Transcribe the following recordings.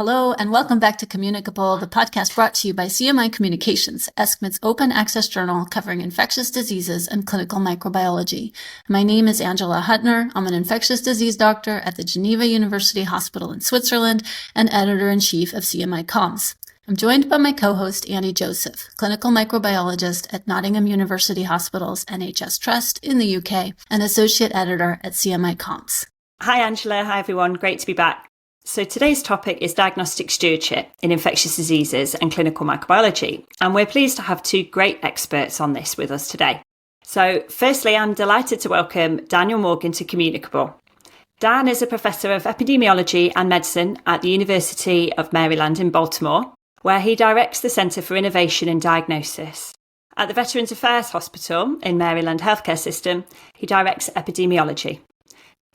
Hello, and welcome back to Communicable, the podcast brought to you by CMI Communications, ESCMID's open access journal covering infectious diseases and clinical microbiology. My name is Angela Huttner. I'm an infectious disease doctor at the Geneva University Hospital in Switzerland and editor-in-chief of CMI Comms. I'm joined by my co-host, Annie Joseph, clinical microbiologist at Nottingham University Hospital's NHS Trust in the UK and associate editor at CMI Comms. Hi, Angela. Hi, everyone. Great to be back. So today's topic is diagnostic stewardship in infectious diseases and clinical microbiology. And we're pleased to have two great experts on this with us today. So firstly, I'm delighted to welcome Daniel Morgan to Communicable. Dan is a professor of epidemiology and medicine at the University of Maryland in Baltimore, where he directs the Center for Innovation in Diagnosis. At the Veterans Affairs Hospital in Maryland Healthcare System, he directs epidemiology.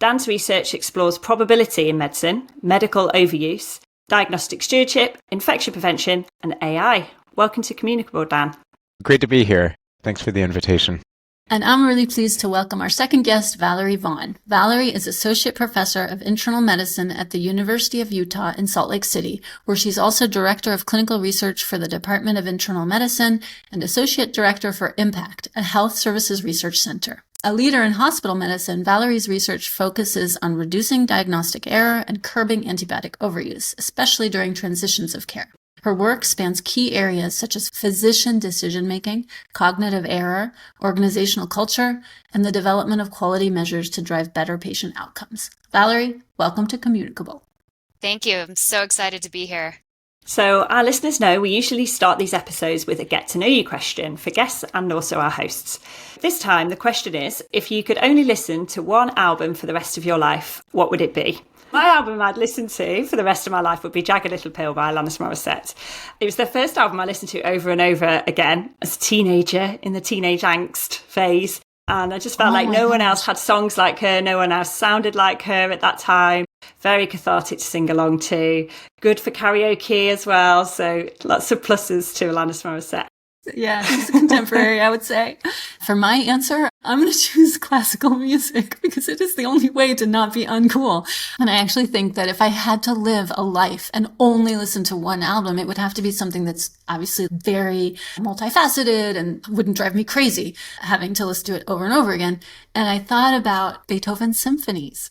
Dan's research explores probability in medicine, medical overuse, diagnostic stewardship, infection prevention, and AI. Welcome to Communicable, Dan. Great to be here. Thanks for the invitation. And I'm really pleased to welcome our second guest, Valerie Vaughn. Valerie is Associate Professor of Internal Medicine at the University of Utah in Salt Lake City, where she's also Director of Clinical Research for the Department of Internal Medicine and Associate Director for IMPACT, a health services research center. A leader in hospital medicine, Valerie's research focuses on reducing diagnostic error and curbing antibiotic overuse, especially during transitions of care. Her work spans key areas such as physician decision-making, cognitive error, organizational culture, and the development of quality measures to drive better patient outcomes. Valerie, welcome to Communicable. Thank you. I'm so excited to be here. So our listeners know we usually start these episodes with a get-to-know-you question for guests and also our hosts. This time, the question is, if you could only listen to one album for the rest of your life, what would it be? My album I'd listen to for the rest of my life would be Jagged Little Pill by Alanis Morissette. It was the first album I listened to over and over again as a teenager in the teenage angst phase. And I just felt like no one else had songs like her, no one else sounded like her at that time. Very cathartic to sing along to. Good for karaoke as well. So lots of pluses to Alanis Morissette. Yeah, she's a contemporary, I would say. For my answer, I'm going to choose classical music because it is the only way to not be uncool. And I actually think that if I had to live a life and only listen to one album, it would have to be something that's obviously very multifaceted and wouldn't drive me crazy having to listen to it over and over again. And I thought about Beethoven's symphonies.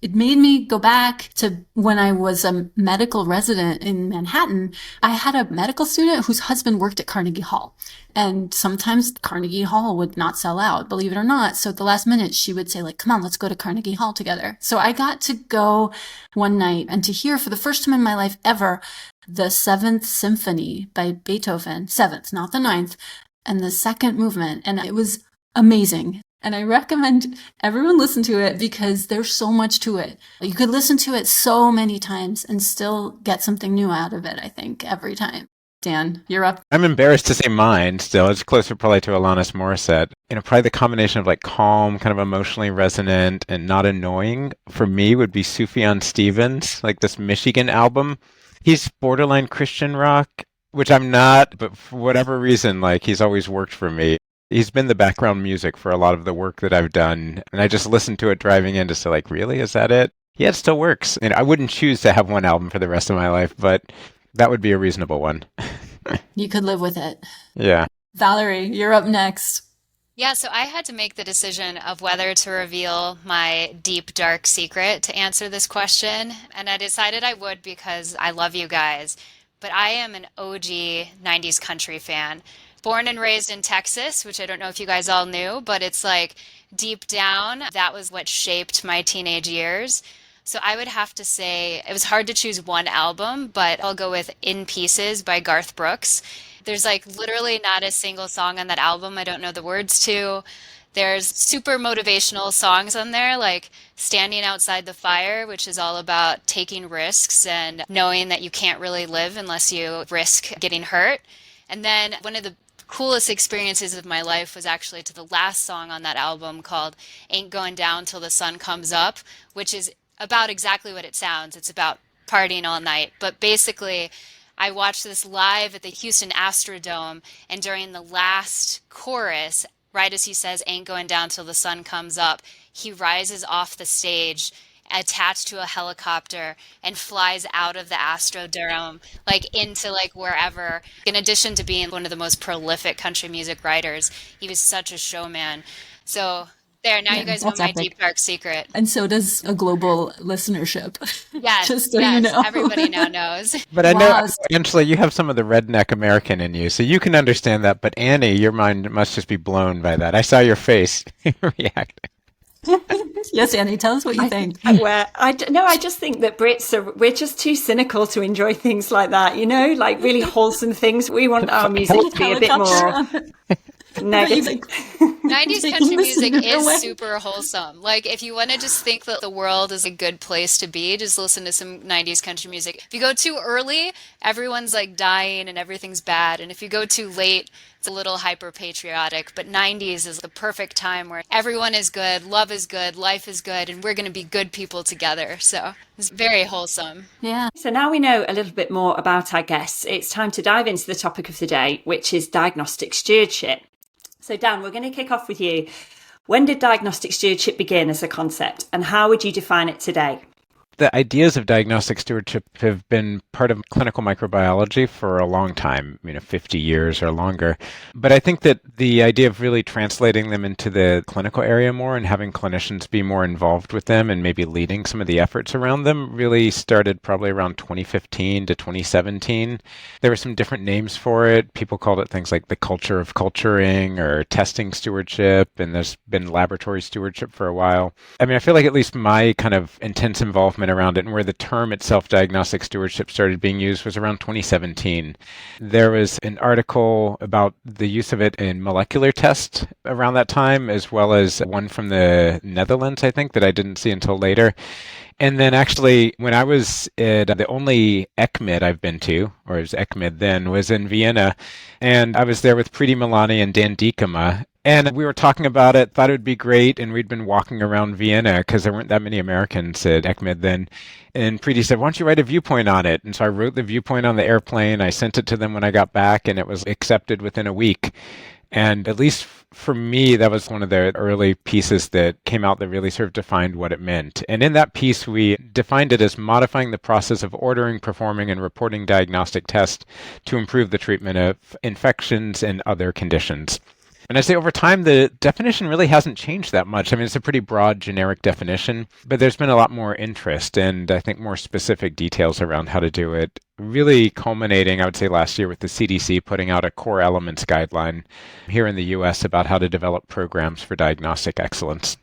It made me go back to when I was a medical resident in Manhattan. I had a medical student whose husband worked at Carnegie Hall. And sometimes Carnegie Hall would not sell out, believe it or not. So at the last minute, she would say, like, come on, let's go to Carnegie Hall together. So I got to go one night and to hear for the first time in my life ever the Seventh Symphony by Beethoven, seventh, not the ninth, and the second movement. And it was amazing. And I recommend everyone listen to it because there's so much to it. You could listen to it so many times and still get something new out of it, I think, every time. Dan, you're up. I'm embarrassed to say mine still. It's closer probably to Alanis Morissette. Probably the combination of like calm, kind of emotionally resonant and not annoying for me would be Sufjan Stevens, like this Michigan album. He's borderline Christian rock, which I'm not, but for whatever reason, like he's always worked for me. He's been the background music for a lot of the work that I've done. And I just listened to it driving in to say, like, really? Is that it? Yeah, it still works. And I wouldn't choose to have one album for the rest of my life, but that would be a reasonable one. You could live with it. Yeah. Valerie, you're up next. Yeah, so I had to make the decision of whether to reveal my deep, dark secret to answer this question. And I decided I would because I love you guys. But I am an OG 90s country fan. Born and raised in Texas, which I don't know if you guys all knew, but it's like deep down, that was what shaped my teenage years. So I would have to say it was hard to choose one album, but I'll go with In Pieces by Garth Brooks. There's like literally not a single song on that album I don't know the words to. There's super motivational songs on there, like Standing Outside the Fire, which is all about taking risks and knowing that you can't really live unless you risk getting hurt. And then one of the coolest experiences of my life was actually to the last song on that album called Ain't Going Down Till the Sun Comes Up, which is about exactly what it sounds. It's about partying all night. But basically, I watched this live at the Houston Astrodome, and during the last chorus, right as he says, ain't going down till the sun comes up, he rises off the stage attached to a helicopter and flies out of the Astrodome, like into like wherever. In addition to being one of the most prolific country music writers, he was such a showman. So there, now you guys know that's my epic. deep dark secret. And so does a global listenership. Yes, Just so yes, you know. everybody now knows. But I know, Wow. Angela, you have some of the redneck American in you, so you can understand that. But Annie, your mind must just be blown by that. I saw your face react. Yes, Annie, tell us what you think. I just think that we're just too cynical to enjoy things like that, like really wholesome things. We want our music to be a bit more negative. 90s Taking country the music singer is away. super wholesome. Like, if you want to just think that the world is a good place to be, just listen to some 90s country music. If you go too early, everyone's like dying and everything's bad. And if you go too late, it's a little hyper patriotic. But 90s is the perfect time where everyone is good, love is good, life is good, and we're going to be good people together. So it's very wholesome. Yeah. So now we know a little bit more about our guests. It's time to dive into the topic of the day, which is diagnostic stewardship. So Dan, we're going to kick off with you. When did diagnostic stewardship begin as a concept, and how would you define it today? The ideas of diagnostic stewardship have been part of clinical microbiology for a long time, 50 years or longer. But I think that the idea of really translating them into the clinical area more and having clinicians be more involved with them and maybe leading some of the efforts around them really started probably around 2015 to 2017. There were some different names for it. People called it things like the culture of culturing or testing stewardship, and there's been laboratory stewardship for a while. I feel like at least my kind of intense involvement around it and where the term itself, diagnostic stewardship, started being used was around 2017. There was an article about the use of it in molecular tests around that time, as well as one from the Netherlands, I think, that I didn't see until later. And then actually, when I was at the only ECMID I've been to, or it was ECMID then, was in Vienna. And I was there with Preeti Milani and Dan Diekema. And we were talking about it, thought it would be great. And we'd been walking around Vienna because there weren't that many Americans at ECMID then. And Preeti said, why don't you write a viewpoint on it? And so I wrote the viewpoint on the airplane. I sent it to them when I got back, and it was accepted within a week. And at least for me, that was one of the early pieces that came out that really sort of defined what it meant. And in that piece, we defined it as modifying the process of ordering, performing, and reporting diagnostic tests to improve the treatment of infections and other conditions. And I'd say over time, the definition really hasn't changed that much. It's a pretty broad, generic definition, but there's been a lot more interest and I think more specific details around how to do it, really culminating, I would say, last year with the CDC putting out a core elements guideline here in the US about how to develop programs for diagnostic excellence.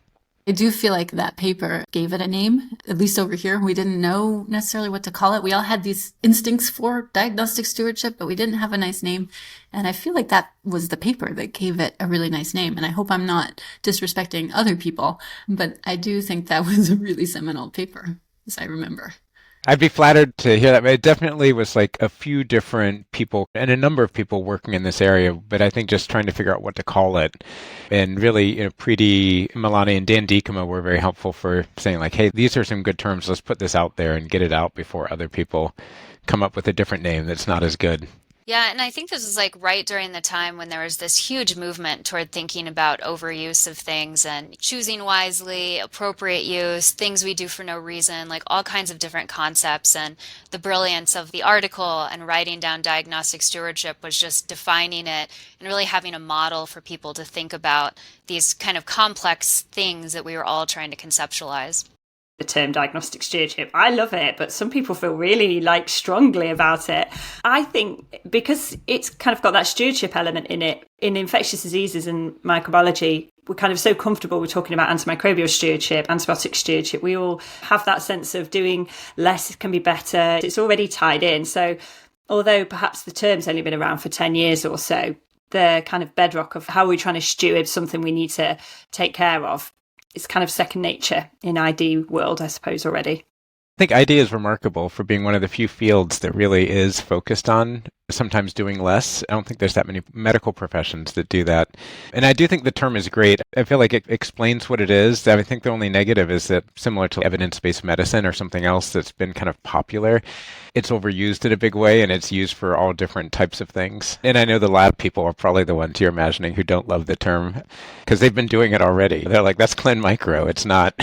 I do feel like that paper gave it a name, at least over here. We didn't know necessarily what to call it. We all had these instincts for diagnostic stewardship, but we didn't have a nice name. And I feel like that was the paper that gave it a really nice name. And I hope I'm not disrespecting other people, but I do think that was a really seminal paper, as I remember. I'd be flattered to hear that, but it definitely was like a few different people and a number of people working in this area, but I think just trying to figure out what to call it. And really, Preeti Milani and Dan Diekema were very helpful for saying like, hey, these are some good terms. Let's put this out there and get it out before other people come up with a different name that's not as good. Yeah, and I think this was like right during the time when there was this huge movement toward thinking about overuse of things and choosing wisely, appropriate use, things we do for no reason, like all kinds of different concepts. And the brilliance of the article and writing down diagnostic stewardship was just defining it and really having a model for people to think about these kind of complex things that we were all trying to conceptualize. The term diagnostic stewardship. I love it, but some people feel really strongly about it. I think because it's kind of got that stewardship element in it, in infectious diseases and microbiology, we're kind of so comfortable with talking about antimicrobial stewardship, antibiotic stewardship. We all have that sense of doing less can be better. It's already tied in. So although perhaps the term's only been around for 10 years or so, the kind of bedrock of how we're trying to steward something we need to take care of, it's kind of second nature in ID world, I suppose, already. I think ID is remarkable for being one of the few fields that really is focused on sometimes doing less. I don't think there's that many medical professions that do that. And I do think the term is great. I feel like it explains what it is. I think the only negative is that, similar to evidence-based medicine or something else that's been kind of popular, it's overused in a big way, and it's used for all different types of things. And I know the lab people are probably the ones you're imagining who don't love the term, because they've been doing it already. They're like, that's clin micro. It's not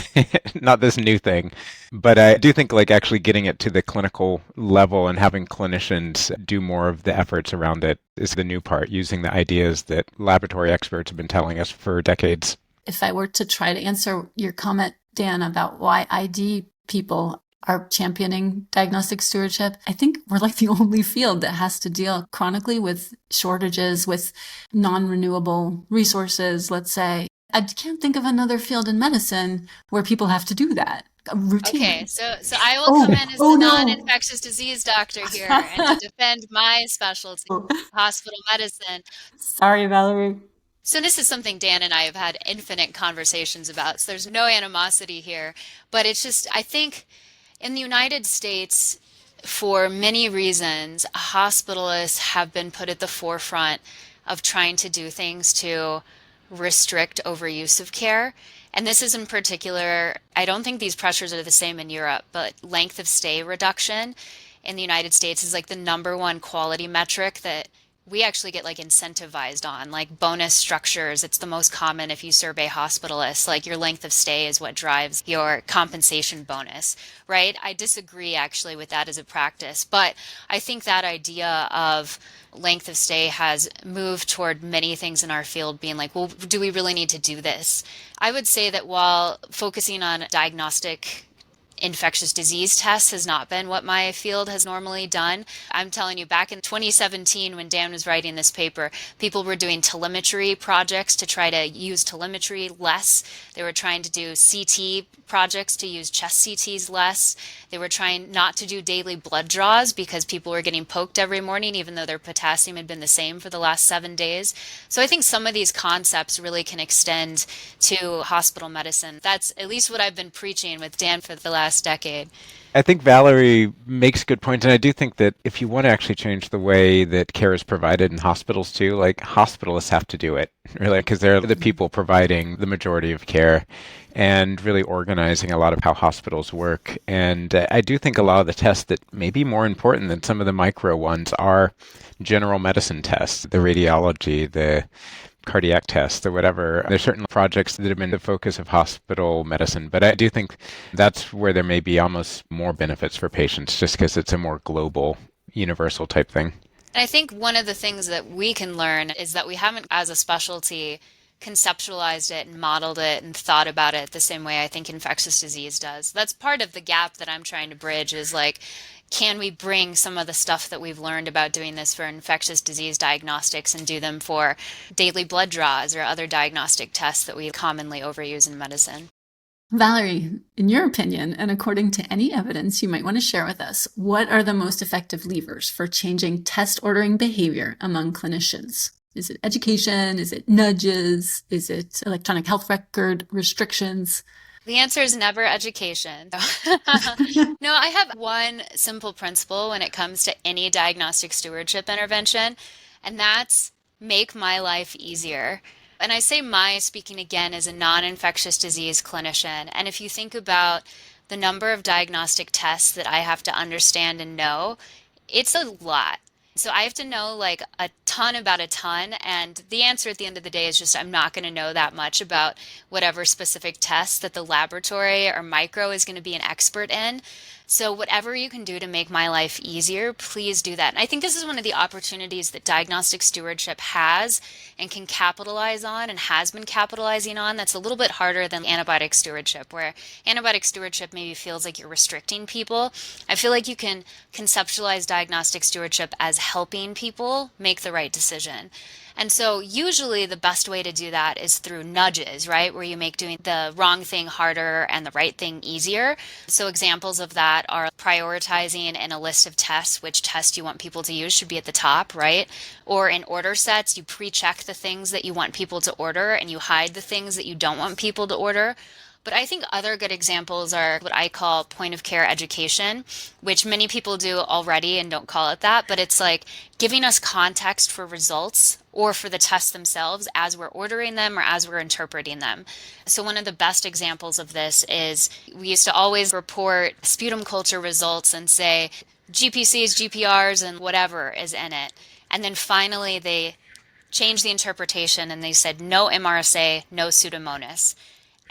not this new thing. But I do think like actually getting it to the clinical level and having clinicians do more of the efforts around it is the new part, using the ideas that laboratory experts have been telling us for decades. If I were to try to answer your comment, Dan, about why ID people are championing diagnostic stewardship, I think we're like the only field that has to deal chronically with shortages, with non-renewable resources, let's say. I can't think of another field in medicine where people have to do that routinely. Okay, so I will come in as the non-infectious disease doctor here and to defend my specialty, hospital medicine. Sorry, Valerie. So this is something Dan and I have had infinite conversations about, so there's no animosity here. But it's just, I think in the United States, for many reasons, hospitalists have been put at the forefront of trying to do things to restrict overuse of care. And this is in particular, I don't think these pressures are the same in Europe, but length of stay reduction in the United States is like the number one quality metric that we actually get like incentivized on, like bonus structures. It's the most common if you survey hospitalists, like your length of stay is what drives your compensation bonus, right? I disagree actually with that as a practice, but I think that idea of length of stay has moved toward many things in our field being like, well, do we really need to do this? I would say that while focusing on diagnostic infectious disease tests has not been what my field has normally done. I'm telling you, back in 2017, when Dan was writing this paper, people were doing telemetry projects to try to use telemetry less. They were trying to do CT projects to use chest CTs less. They were trying not to do daily blood draws because people were getting poked every morning, even though their potassium had been the same for the last 7 days. So I think some of these concepts really can extend to hospital medicine. That's at least what I've been preaching with Dan for the last decade. I think Valerie makes good points, and I do think that if you want to actually change the way that care is provided in hospitals too, like hospitalists have to do it, really, because they're the people providing the majority of care and really organizing a lot of how hospitals work. And I do think a lot of the tests that may be more important than some of the micro ones are general medicine tests, the radiology, the cardiac tests or whatever. There's certain projects that have been the focus of hospital medicine, but I do think that's where there may be almost more benefits for patients just because it's a more global, universal type thing. And I think one of the things that we can learn is that we haven't, as a specialty, conceptualized it and modeled it and thought about it the same way I think infectious disease does. That's part of the gap that I'm trying to bridge is like, can we bring some of the stuff that we've learned about doing this for infectious disease diagnostics and do them for daily blood draws or other diagnostic tests that we commonly overuse in medicine? Valerie, in your opinion, and according to any evidence you might want to share with us, what are the most effective levers for changing test ordering behavior among clinicians? Is it education? Is it nudges? Is it electronic health record restrictions? The answer is never education. No, I have one simple principle when it comes to any diagnostic stewardship intervention, and that's make my life easier. And I say my, speaking again as a non-infectious disease clinician. And if you think about the number of diagnostic tests that I have to understand and know, it's a lot. So I have to know like a ton about a ton. And the answer at the end of the day is just I'm not going to know that much about whatever specific test that the laboratory or micro is going to be an expert in. So whatever you can do to make my life easier, please do that. And I think this is one of the opportunities that diagnostic stewardship has and can capitalize on and has been capitalizing on. That's a little bit harder than antibiotic stewardship, where antibiotic stewardship maybe feels like you're restricting people. I feel like you can conceptualize diagnostic stewardship as helping people make the right decision. And so usually the best way to do that is through nudges, right? Where you make doing the wrong thing harder and the right thing easier. So examples of that are prioritizing in a list of tests, which test you want people to use should be at the top, right? Or in order sets, you pre-check the things that you want people to order and you hide the things that you don't want people to order. But I think other good examples are what I call point of care education, which many people do already and don't call it that, but it's like giving us context for results or for the tests themselves as we're ordering them or as we're interpreting them. So one of the best examples of this is we used to always report sputum culture results and say GPCs, GPRs, and whatever is in it. And then finally they changed the interpretation and they said no MRSA, no Pseudomonas.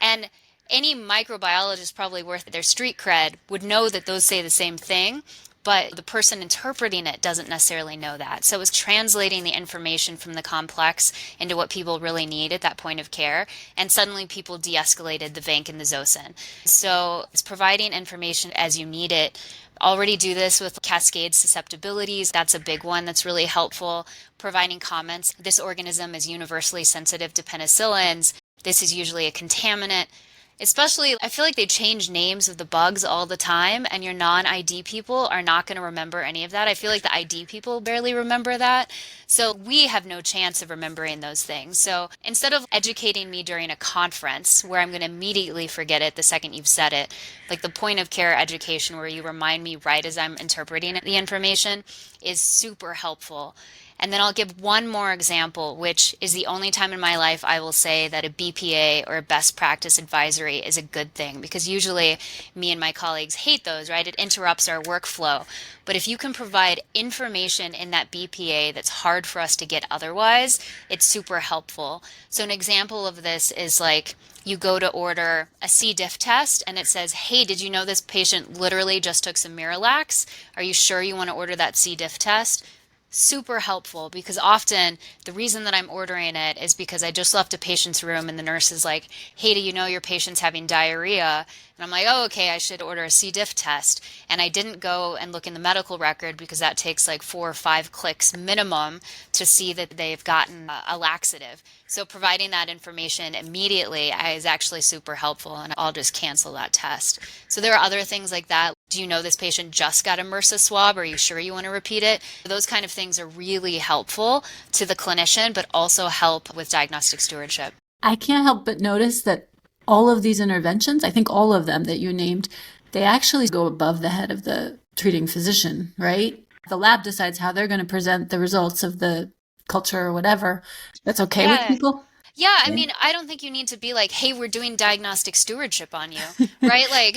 And any microbiologist probably worth their street cred would know that those say the same thing, but the person interpreting it doesn't necessarily know that. So it was translating the information from the complex into what people really need at that point of care, and suddenly people de-escalated the vanc and the Zosyn. So it's providing information as you need it. Already do this with cascade susceptibilities. That's a big one that's really helpful. Providing comments. This organism is universally sensitive to penicillins. This is usually a contaminant. Especially, I feel like they change names of the bugs all the time, and your non-ID people are not going to remember any of that. I feel like the ID people barely remember that. So we have no chance of remembering those things. So instead of educating me during a conference where I'm going to immediately forget it the second you've said it, like the point of care education where you remind me right as I'm interpreting the information is super helpful. And then I'll give one more example, which is the only time in my life I will say that a BPA or a best practice advisory is a good thing, because usually me and my colleagues hate those, right? It interrupts our workflow. But if you can provide information in that BPA that's hard for us to get otherwise, it's super helpful. So an example of this is like you go to order a C. diff test and it says, hey, did you know this patient literally just took some Miralax? Are you sure you want to order that C. diff test? Super helpful, because often the reason that I'm ordering it is because I just left a patient's room and the nurse is like, hey, do you know your patient's having diarrhea? And I'm like, oh, okay, I should order a C. diff test. And I didn't go and look in the medical record because that takes like 4 or 5 clicks minimum to see that they've gotten a laxative. So providing that information immediately is actually super helpful, and I'll just cancel that test. So there are other things like that. Do you know this patient just got a MRSA swab? Are you sure you want to repeat it? Those kind of things are really helpful to the clinician, but also help with diagnostic stewardship. I can't help but notice that all of these interventions, I think all of them that you named, they actually go above the head of the treating physician, right? The lab decides how they're going to present the results of the culture or whatever. That's okay with people? Yeah, I mean, I don't think you need to be like, hey, we're doing diagnostic stewardship on you, right? Like,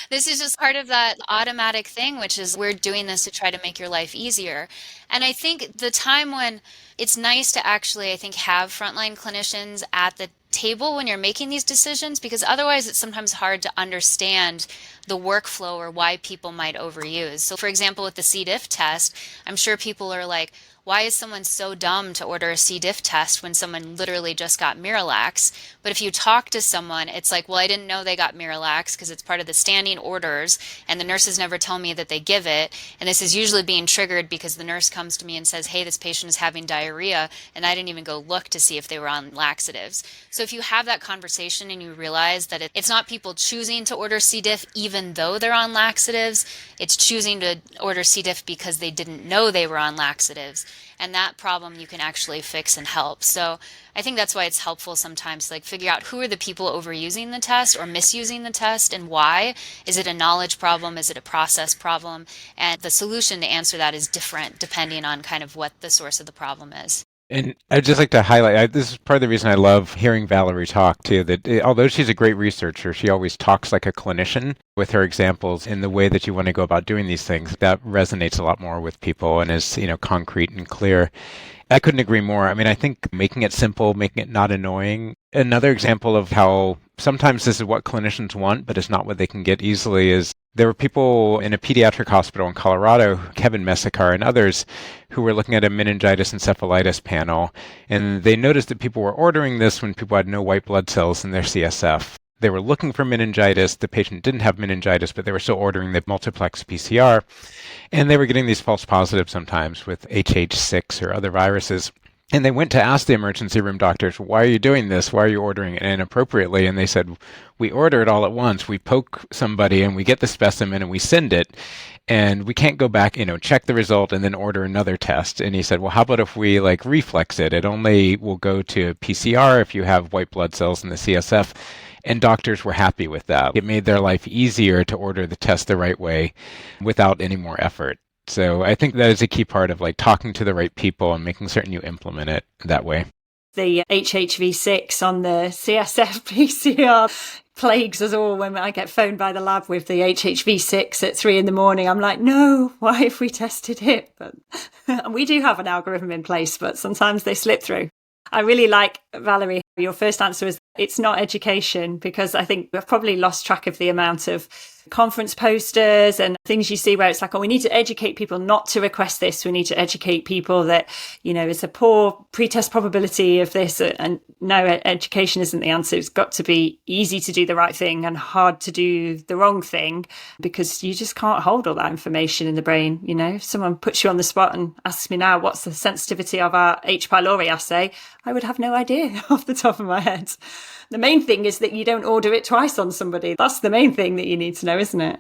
this is just part of that automatic thing, which is we're doing this to try to make your life easier. And I think the time when it's nice to actually, I think, have frontline clinicians at the table when you're making these decisions, because otherwise it's sometimes hard to understand the workflow or why people might overuse. So for example, with the C. diff test, I'm sure people are like, why is someone so dumb to order a C. diff test when someone literally just got Miralax? But if you talk to someone, it's like, well, I didn't know they got Miralax because it's part of the standing orders, and the nurses never tell me that they give it. And this is usually being triggered because the nurse comes to me and says, hey, this patient is having diarrhea, and I didn't even go look to see if they were on laxatives. So if you have that conversation and you realize that it's not people choosing to order C. diff even though they're on laxatives, it's choosing to order C. diff because they didn't know they were on laxatives. And that problem you can actually fix and help. So I think that's why it's helpful sometimes to like figure out who are the people overusing the test or misusing the test and why. Is it a knowledge problem? Is it a process problem? And the solution to answer that is different depending on kind of what the source of the problem is. And I'd just like to highlight, this is part of the reason I love hearing Valerie talk too, that although she's a great researcher, she always talks like a clinician with her examples in the way that you want to go about doing these things. That resonates a lot more with people and is, concrete and clear. I couldn't agree more. I mean, I think making it simple, making it not annoying. Another example of how sometimes this is what clinicians want, but it's not what they can get easily is there were people in a pediatric hospital in Colorado, Kevin Messakar and others, who were looking at a meningitis encephalitis panel, and they noticed that people were ordering this when people had no white blood cells in their CSF. They were looking for meningitis. The patient didn't have meningitis, but they were still ordering the multiplex PCR, and they were getting these false positives sometimes with HH6 or other viruses. And they went to ask the emergency room doctors, why are you doing this? Why are you ordering it inappropriately? And they said, we order it all at once. We poke somebody and we get the specimen and we send it. And we can't go back, check the result and then order another test. And he said, well, how about if we reflex it? It only will go to PCR if you have white blood cells in the CSF. And doctors were happy with that. It made their life easier to order the test the right way without any more effort. So I think that is a key part of like talking to the right people and making certain you implement it that way. The HHV6 on the CSF PCR plagues us all when I get phoned by the lab with the HHV6 at 3 a.m. I'm like, no, why have we tested it? But and we do have an algorithm in place, but sometimes they slip through. I really like, Valerie, your first answer is it's not education, because I think we've probably lost track of the amount of conference posters and things you see where it's like, oh, we need to educate people not to request this. We need to educate people that, it's a poor pre-test probability of this. And no, education isn't the answer. It's got to be easy to do the right thing and hard to do the wrong thing, because you just can't hold all that information in the brain. If someone puts you on the spot and asks me now, what's the sensitivity of our H. pylori assay? I would have no idea off the top of my head. The main thing is that you don't order it twice on somebody. That's the main thing that you need to know, isn't it?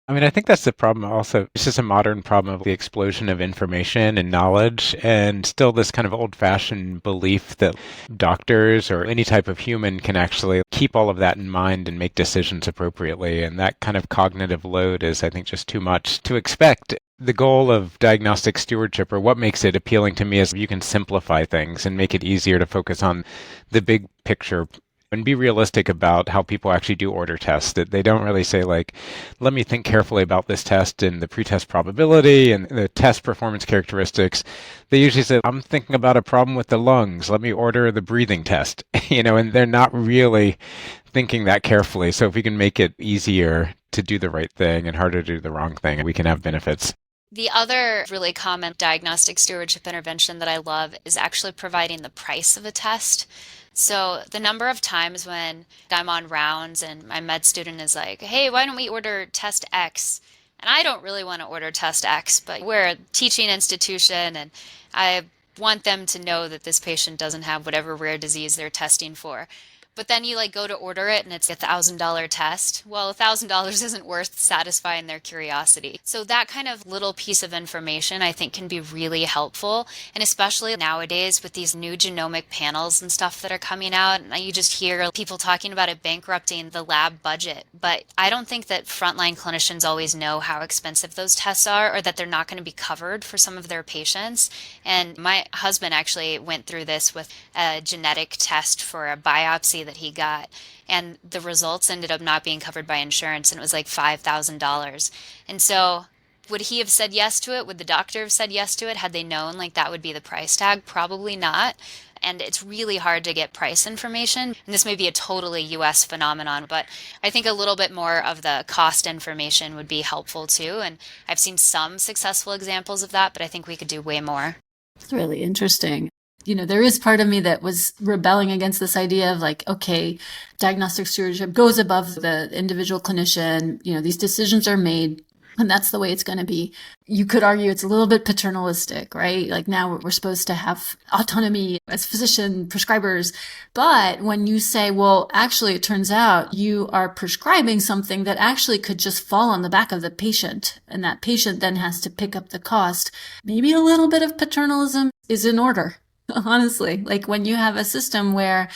I mean, I think that's the problem also. It's just a modern problem of the explosion of information and knowledge, and still this kind of old-fashioned belief that doctors or any type of human can actually keep all of that in mind and make decisions appropriately. And that kind of cognitive load is, I think, just too much to expect. The goal of diagnostic stewardship, or what makes it appealing to me, is you can simplify things and make it easier to focus on the big picture and be realistic about how people actually do order tests. That they don't really say like, let me think carefully about this test and the pretest probability and the test performance characteristics. They usually say, I'm thinking about a problem with the lungs. Let me order the breathing test, and they're not really thinking that carefully. So if we can make it easier to do the right thing and harder to do the wrong thing, we can have benefits. The other really common diagnostic stewardship intervention that I love is actually providing the price of a test. So the number of times when I'm on rounds and my med student is like, hey, why don't we order test X? And I don't really want to order test X, but we're a teaching institution and I want them to know that this patient doesn't have whatever rare disease they're testing for. But then you go to order it and it's a $1,000 test. Well, $1,000 isn't worth satisfying their curiosity. So that kind of little piece of information I think can be really helpful. And especially nowadays with these new genomic panels and stuff that are coming out, and you just hear people talking about it bankrupting the lab budget. But I don't think that frontline clinicians always know how expensive those tests are, or that they're not going to be covered for some of their patients. And my husband actually went through this with a genetic test for a biopsy that he got, and the results ended up not being covered by insurance, and it was like $5,000. And so would he have said yes to it? Would the doctor have said yes to it had they known that would be the price tag? Probably not. And it's really hard to get price information. And this may be a totally US phenomenon, but I think a little bit more of the cost information would be helpful too. And I've seen some successful examples of that, but I think we could do way more. It's really interesting. There is part of me that was rebelling against this idea of okay, diagnostic stewardship goes above the individual clinician. These decisions are made and that's the way it's going to be. You could argue it's a little bit paternalistic, right? Now we're supposed to have autonomy as physician prescribers. But when you say, well, actually, it turns out you are prescribing something that actually could just fall on the back of the patient, and that patient then has to pick up the cost, maybe a little bit of paternalism is in order. Honestly, when you have a system where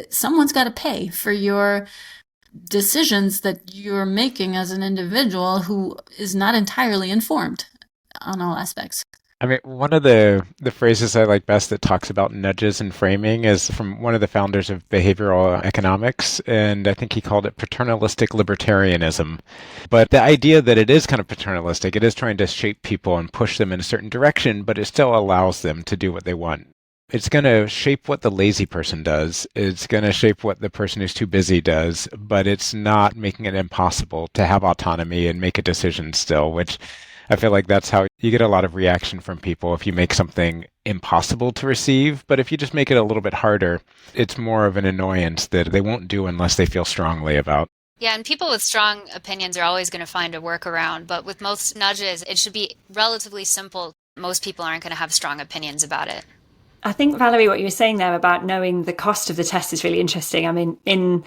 someone's got to pay for your decisions that you're making as an individual who is not entirely informed on all aspects. I mean, one of the phrases I like best that talks about nudges and framing is from one of the founders of behavioral economics, and I think he called it paternalistic libertarianism. But the idea that it is kind of paternalistic, it is trying to shape people and push them in a certain direction, but it still allows them to do what they want. It's going to shape what the lazy person does. It's going to shape what the person who's too busy does, but it's not making it impossible to have autonomy and make a decision still, which I feel like that's how you get a lot of reaction from people if you make something impossible to receive. But if you just make it a little bit harder, it's more of an annoyance that they won't do unless they feel strongly about. Yeah, and people with strong opinions are always going to find a workaround. But with most nudges, it should be relatively simple. Most people aren't going to have strong opinions about it. I think, Valerie, what you were saying there about knowing the cost of the test is really interesting. I mean, in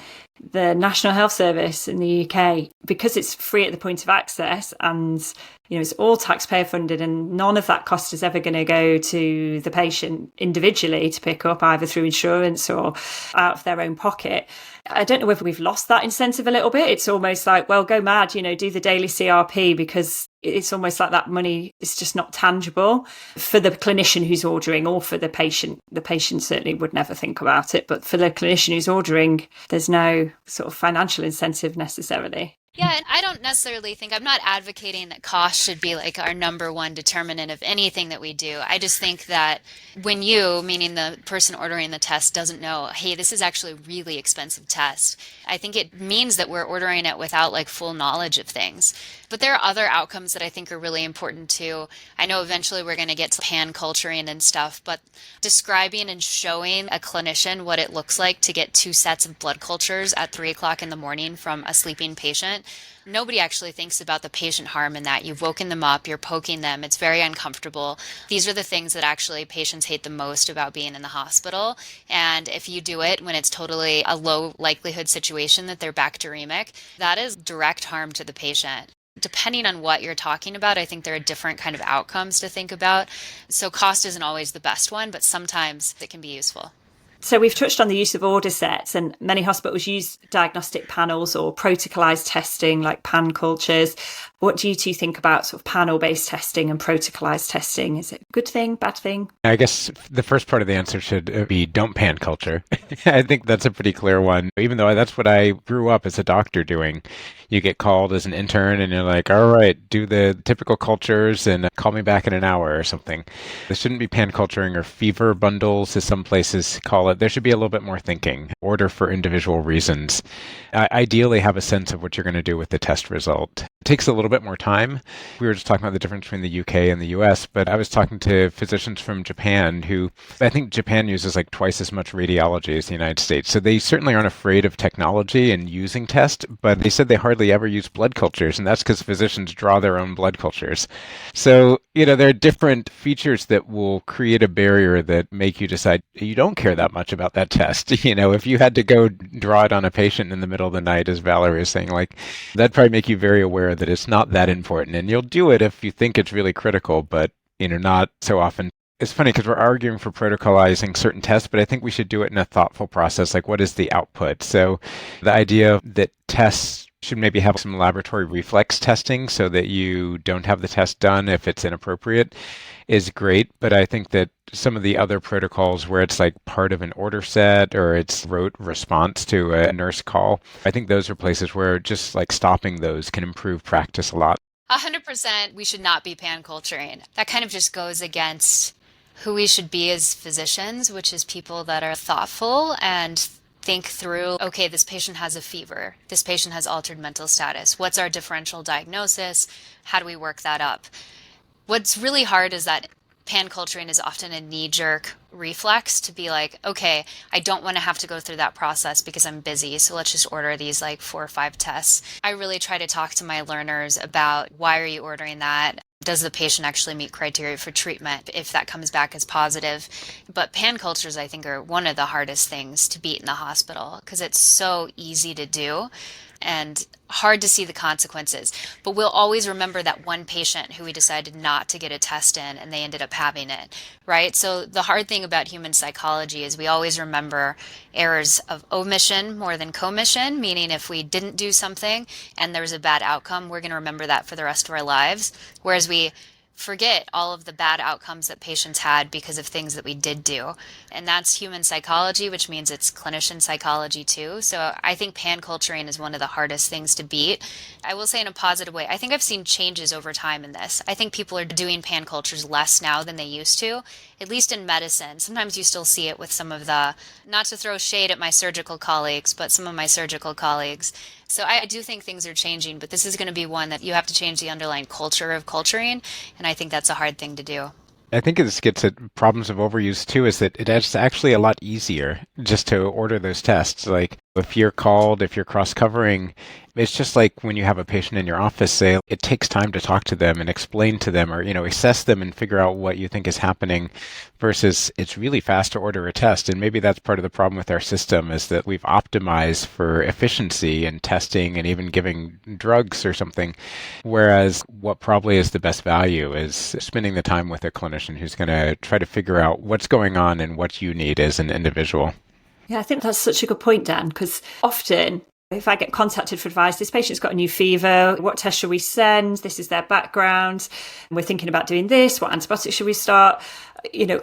the National Health Service in the UK, because it's free at the point of access and it's all taxpayer funded, and none of that cost is ever going to go to the patient individually to pick up either through insurance or out of their own pocket. I don't know whether we've lost that incentive a little bit. It's almost like, well, go mad, do the daily CRP, because it's almost like that money is just not tangible for the clinician who's ordering or for the patient. The patient certainly would never think about it, but for the clinician who's ordering, there's no sort of financial incentive necessarily. Yeah, and I don't necessarily think, I'm not advocating that cost should be like our number one determinant of anything that we do. I just think that when you, meaning the person ordering the test, doesn't know, hey, this is actually a really expensive test, I think it means that we're ordering it without like full knowledge of things. But there are other outcomes that I think are really important too. I know eventually we're going to get to pan culturing and stuff, but describing and showing a clinician what it looks like to get 2 sets of blood cultures at 3 o'clock in the morning from a sleeping patient, nobody actually thinks about the patient harm in that. You've woken them up, you're poking them, it's very uncomfortable. These are the things that actually patients hate the most about being in the hospital. And if you do it when it's totally a low likelihood situation that they're bacteremic, that is direct harm to the patient. Depending on what you're talking about, I think there are different kind of outcomes to think about. So cost isn't always the best one, but sometimes it can be useful. So we've touched on the use of order sets, and many hospitals use diagnostic panels or protocolized testing like pan cultures. What do you two think about sort of panel-based testing and protocolized testing? Is it a good thing, bad thing? I guess the first part of the answer should be don't pan culture. I think that's a pretty clear one. Even though that's what I grew up as a doctor doing. You get called as an intern and you're like, all right, do the typical cultures and call me back in an hour or something. There shouldn't be pan culturing or fever bundles, as some places call it. There should be a little bit more thinking, order for individual reasons. Ideally, have a sense of what you're going to do with the test result. It takes a little bit more time. We were just talking about the difference between the UK and the US, but I was talking to physicians from Japan who, I think Japan uses like twice as much radiology as the United States. So they certainly aren't afraid of technology and using tests, but they said they hardly ever use blood cultures, and that's because physicians draw their own blood cultures. So, there are different features that will create a barrier that make you decide you don't care that much about that test. If you had to go draw it on a patient in the middle of the night, as Valerie is saying, like, that'd probably make you very aware that it's not that important. And you'll do it if you think it's really critical, but, not so often. It's funny because we're arguing for protocolizing certain tests, but I think we should do it in a thoughtful process. Like, what is the output? So the idea that tests should maybe have some laboratory reflex testing so that you don't have the test done if it's inappropriate is great. But I think that some of the other protocols where it's like part of an order set or it's rote response to a nurse call, I think those are places where just like stopping those can improve practice a lot. 100% we should not be pan culturing. That kind of just goes against who we should be as physicians, which is people that are thoughtful and think through, okay, this patient has a fever. This patient has altered mental status. What's our differential diagnosis? How do we work that up? What's really hard is that pan culturing is often a knee-jerk reflex to be like, okay, I don't want to have to go through that process because I'm busy, so let's just order these like 4 or 5 tests. I really try to talk to my learners about, why are you ordering that? Does the patient actually meet criteria for treatment if that comes back as positive? But pan cultures, I think, are one of the hardest things to beat in the hospital because it's so easy to do and hard to see the consequences. But we'll always remember that one patient who we decided not to get a test in and they ended up having it, right? So the hard thing about human psychology is we always remember errors of omission more than commission, meaning if we didn't do something and there was a bad outcome, we're going to remember that for the rest of our lives. Whereas we forget all of the bad outcomes that patients had because of things that we did do. And that's human psychology, which means it's clinician psychology too. So I think pan culturing is one of the hardest things to beat. I will say in a positive way, I think I've seen changes over time in this. I think people are doing pan cultures less now than they used to, at least in medicine. Sometimes you still see it with some of the, not to throw shade at my surgical colleagues, but some of my surgical colleagues. So I do think things are changing, but this is going to be one that you have to change the underlying culture of culturing, and I think that's a hard thing to do. I think this gets at problems of overuse too, is that it's actually a lot easier just to order those tests. Like, If you're called, if you're cross-covering, it's just like when you have a patient in your office, say, it takes time to talk to them and explain to them or, assess them and figure out what you think is happening versus it's really fast to order a test. And maybe that's part of the problem with our system is that we've optimized for efficiency and testing and even giving drugs or something. Whereas what probably is the best value is spending the time with a clinician who's going to try to figure out what's going on and what you need as an individual. Yeah, I think that's such a good point, Dan, because often if I get contacted for advice, this patient's got a new fever, what test should we send? This is their background. We're thinking about doing this. What antibiotics should we start?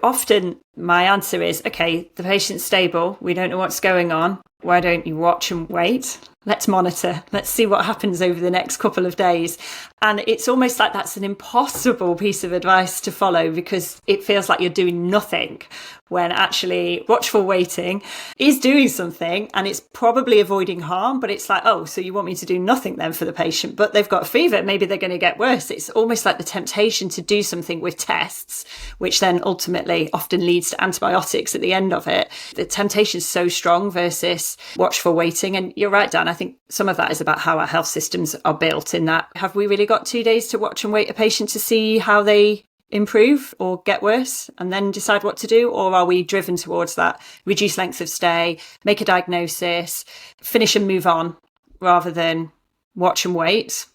Often my answer is, okay, the patient's stable. We don't know what's going on. Why don't you watch and wait? Let's monitor. Let's see what happens over the next couple of days. And it's almost like that's an impossible piece of advice to follow because it feels like you're doing nothing when actually watchful waiting is doing something and it's probably avoiding harm. But it's like, oh, so you want me to do nothing then for the patient, but they've got a fever. Maybe they're going to get worse. It's almost like the temptation to do something with tests, which then ultimately often leads to antibiotics at the end of it. The temptation is so strong versus watchful waiting. And you're right, Dan. I think some of that is about how our health systems are built in that. Have we really got 2 days to watch and wait a patient to see how they improve or get worse and then decide what to do? Or are we driven towards that reduced length of stay, make a diagnosis, finish and move on rather than watch and wait?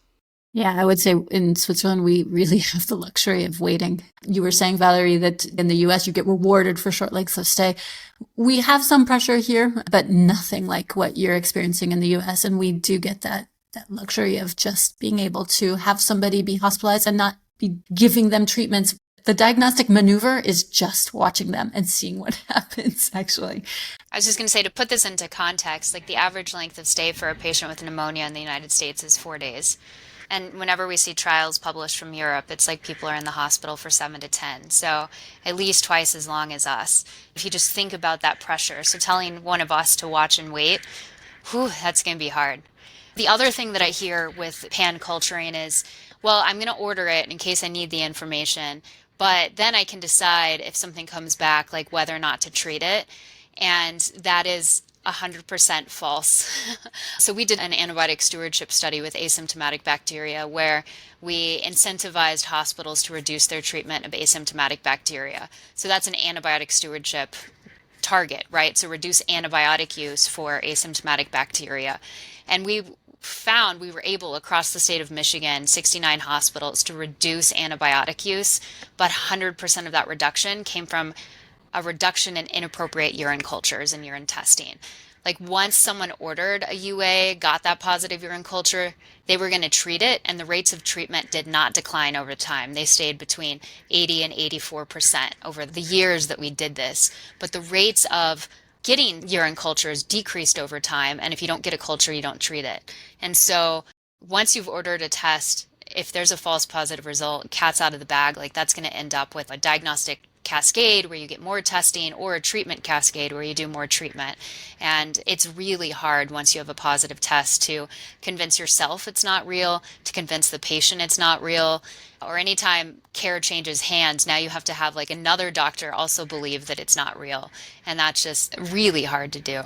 Yeah, I would say in Switzerland, we really have the luxury of waiting. You were saying, Valerie, that in the US, you get rewarded for short lengths of stay. We have some pressure here, but nothing like what you're experiencing in the US. And we do get that luxury of just being able to have somebody be hospitalized and not be giving them treatments. The diagnostic maneuver is just watching them and seeing what happens, actually. I was just going to say, to put this into context, like the average length of stay for a patient with pneumonia in the United States is 4 days. And whenever we see trials published from Europe, it's like people are in the hospital for 7 to 10. So at least twice as long as us. If you just think about that pressure. So telling one of us to watch and wait, that's going to be hard. The other thing that I hear with pan culturing is, well, I'm going to order it in case I need the information, but then I can decide if something comes back, like whether or not to treat it. And that is 100% false. So we did an antibiotic stewardship study with asymptomatic bacteria where we incentivized hospitals to reduce their treatment of asymptomatic bacteria. So that's an antibiotic stewardship target, right? So reduce antibiotic use for asymptomatic bacteria. And we found we were able across the state of Michigan, 69 hospitals, to reduce antibiotic use, but 100% of that reduction came from a reduction in inappropriate urine cultures and urine testing. Like once someone ordered a UA, got that positive urine culture, they were going to treat it, and the rates of treatment did not decline over time. They stayed between 80 and 84% over the years that we did this. But the rates of getting urine cultures decreased over time, and if you don't get a culture, you don't treat it. And so once you've ordered a test, if there's a false positive result, cat's out of the bag, like that's going to end up with a diagnostic cascade where you get more testing or a treatment cascade where you do more treatment. And it's really hard once you have a positive test to convince yourself it's not real, to convince the patient it's not real, or anytime care changes hands, now you have to have like another doctor also believe that it's not real. And that's just really hard to do.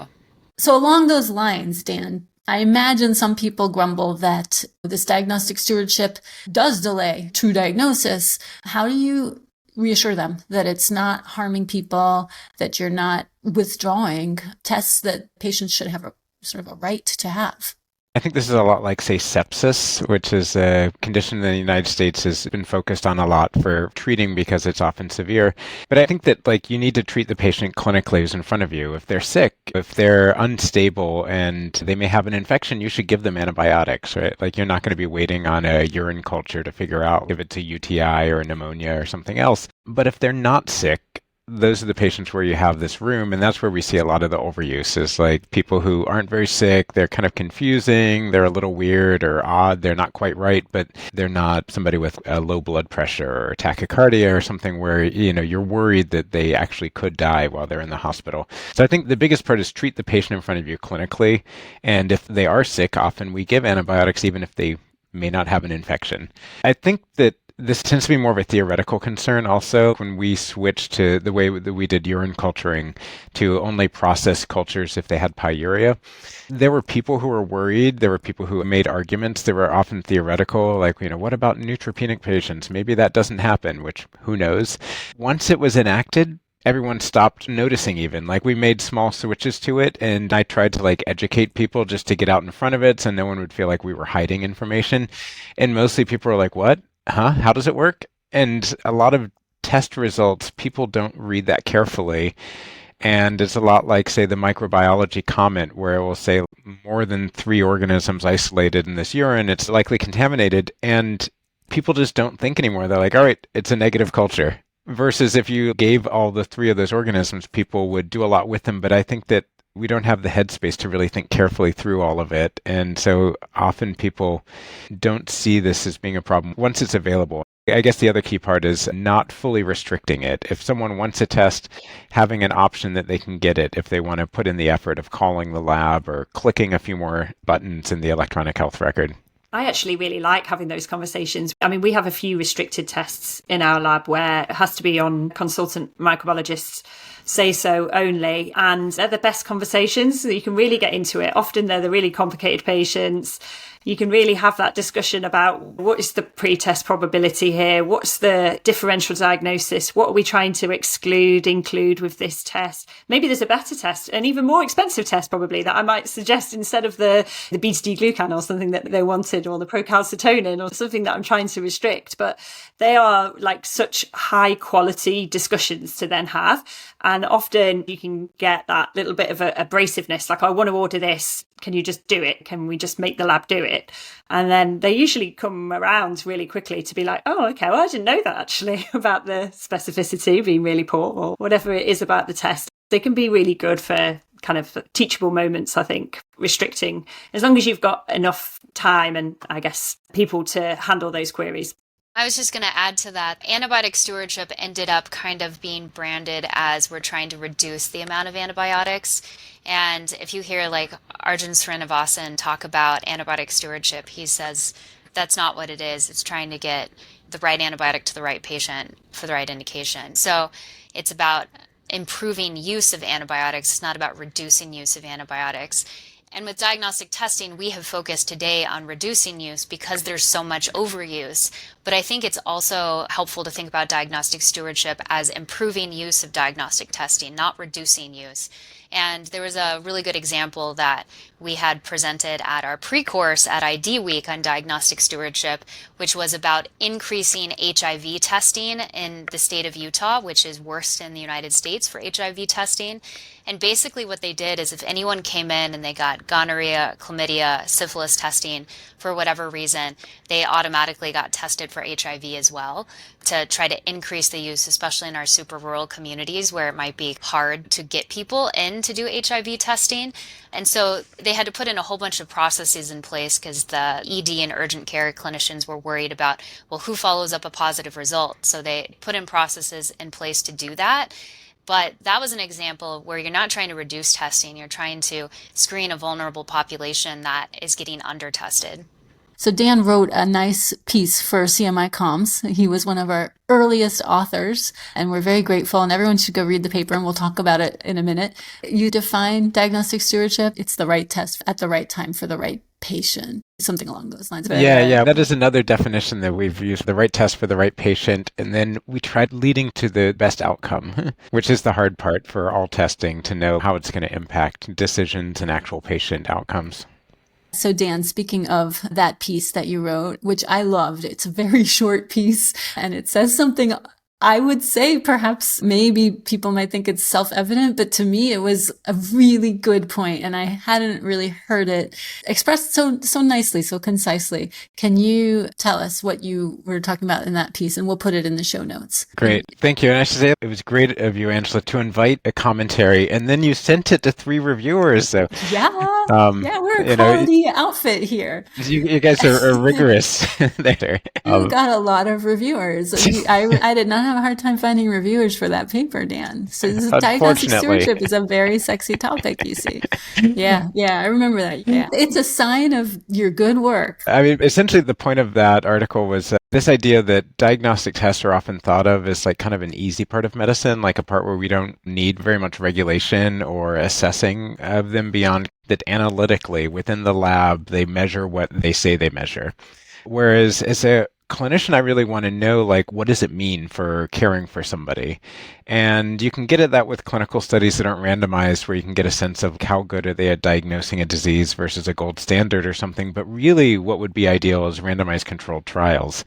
So along those lines, Dan, I imagine some people grumble that this diagnostic stewardship does delay true diagnosis. How do you reassure them that it's not harming people, that you're not withdrawing tests that patients should have a sort of a right to have? I think this is a lot like, say, sepsis, which is a condition in the United States has been focused on a lot for treating because it's often severe. But I think that you need to treat the patient clinically who's in front of you. If they're sick, if they're unstable and they may have an infection, you should give them antibiotics, right? You're not going to be waiting on a urine culture to figure out if it's a UTI or a pneumonia or something else. But if they're not sick, those are the patients where you have this room, and that's where we see a lot of the overuse is people who aren't very sick, they're kind of confusing, they're a little weird or odd, they're not quite right, but they're not somebody with a low blood pressure or tachycardia or something where, you're worried that they actually could die while they're in the hospital. So I think the biggest part is treat the patient in front of you clinically, and if they are sick, often we give antibiotics even if they may not have an infection. I think that This tends to be more of a theoretical concern also when we switched to the way that we did urine culturing to only process cultures if they had pyuria. There were people who were worried. There were people who made arguments that were often theoretical, like, what about neutropenic patients? Maybe that doesn't happen, which who knows? Once it was enacted, everyone stopped noticing even. Like, we made small switches to it, and I tried to educate people just to get out in front of it so no one would feel like we were hiding information. And mostly people were like, what? Huh? How does it work? And a lot of test results, people don't read that carefully. And it's a lot like, say, the microbiology comment, where it will say more than 3 organisms isolated in this urine, it's likely contaminated. And people just don't think anymore. They're like, all right, it's a negative culture. Versus if you gave all the 3 of those organisms, people would do a lot with them. But I think that we don't have the headspace to really think carefully through all of it. And so often people don't see this as being a problem once it's available. I guess the other key part is not fully restricting it. If someone wants a test, having an option that they can get it if they want to put in the effort of calling the lab or clicking a few more buttons in the electronic health record. I actually really like having those conversations. I mean, we have a few restricted tests in our lab where it has to be on consultant microbiologists say so only. And they're the best conversations. You can really get into it. Often they're the really complicated patients. You can really have that discussion about what is the pre-test probability here? What's the differential diagnosis? What are we trying to include with this test? Maybe there's a better test, an even more expensive test probably, that I might suggest instead of the beta-D-glucan or something that they wanted, or the procalcitonin or something that I'm trying to restrict. But they are such high quality discussions to then have. And often you can get that little bit of abrasiveness, like, I want to order this. Can you just do it? Can we just make the lab do it? And then they usually come around really quickly to be like, oh, okay, well, I didn't know that actually about the specificity being really poor, or whatever it is about the test. They can be really good for kind of teachable moments, I think, restricting, as long as you've got enough time and, I guess, people to handle those queries. I was just going to add to that. Antibiotic stewardship ended up kind of being branded as we're trying to reduce the amount of antibiotics. And if you hear Arjun Srinivasan talk about antibiotic stewardship, he says that's not what it is. It's trying to get the right antibiotic to the right patient for the right indication. So it's about improving use of antibiotics. It's not about reducing use of antibiotics. And with diagnostic testing, we have focused today on reducing use because there's so much overuse. But I think it's also helpful to think about diagnostic stewardship as improving use of diagnostic testing, not reducing use. And there was a really good example that we had presented at our pre-course at ID Week on diagnostic stewardship, which was about increasing HIV testing in the state of Utah, which is worst in the United States for HIV testing. And basically what they did is if anyone came in and they got gonorrhea, chlamydia, syphilis testing for whatever reason, they automatically got tested for HIV as well to try to increase the use, especially in our super rural communities where it might be hard to get people in to do HIV testing. And so they had to put in a whole bunch of processes in place because the ED and urgent care clinicians were worried about, well, who follows up a positive result? So they put in processes in place to do that. But that was an example where you're not trying to reduce testing, you're trying to screen a vulnerable population that is getting under-tested. So Dan wrote a nice piece for CMI Comms. He was one of our earliest authors, and we're very grateful, and everyone should go read the paper, and we'll talk about it in a minute. You define diagnostic stewardship. It's the right test at the right time for the right patient, something along those lines. Yeah. That is another definition that we've used, the right test for the right patient. And then we tried leading to the best outcome, which is the hard part for all testing, to know how it's going to impact decisions and actual patient outcomes. So Dan, speaking of that piece that you wrote, which I loved, it's a very short piece and it says something I would say perhaps maybe people might think it's self-evident, but to me it was a really good point and I hadn't really heard it expressed so nicely, so concisely. Can you tell us what you were talking about in that piece, and we'll put it in the show notes. Great. Thank you. And I should say it was great of you, Angela, to invite a commentary, and then you sent it to 3 reviewers. So we're a quality outfit here. You guys are rigorous there. You got a lot of reviewers. I did not have a hard time finding reviewers for that paper, Dan. So this is diagnostic stewardship is a very sexy topic, you see. Yeah, I remember that. Yeah. It's a sign of your good work. I mean, essentially the point of that article was This idea that diagnostic tests are often thought of as like kind of an easy part of medicine, like a part where we don't need very much regulation or assessing of them beyond that analytically within the lab, they measure what they say they measure. Whereas as a clinician, I really want to know, like, what does it mean for caring for somebody? And you can get at that with clinical studies that aren't randomized, where you can get a sense of how good are they at diagnosing a disease versus a gold standard or something. But really, what would be ideal is randomized controlled trials,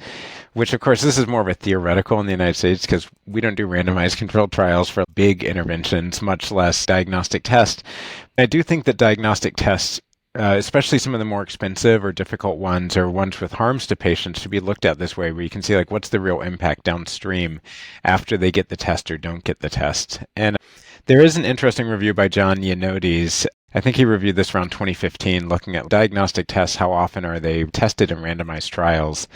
which, of course, this is more of a theoretical in the United States because we don't do randomized controlled trials for big interventions, much less diagnostic tests. I do think that diagnostic tests, especially some of the more expensive or difficult ones or ones with harms to patients, should be looked at this way, where you can see like what's the real impact downstream after they get the test or don't get the test. And there is an interesting review by John Yanotes. I think he reviewed this around 2015, looking at diagnostic tests, how often are they tested in randomized trials.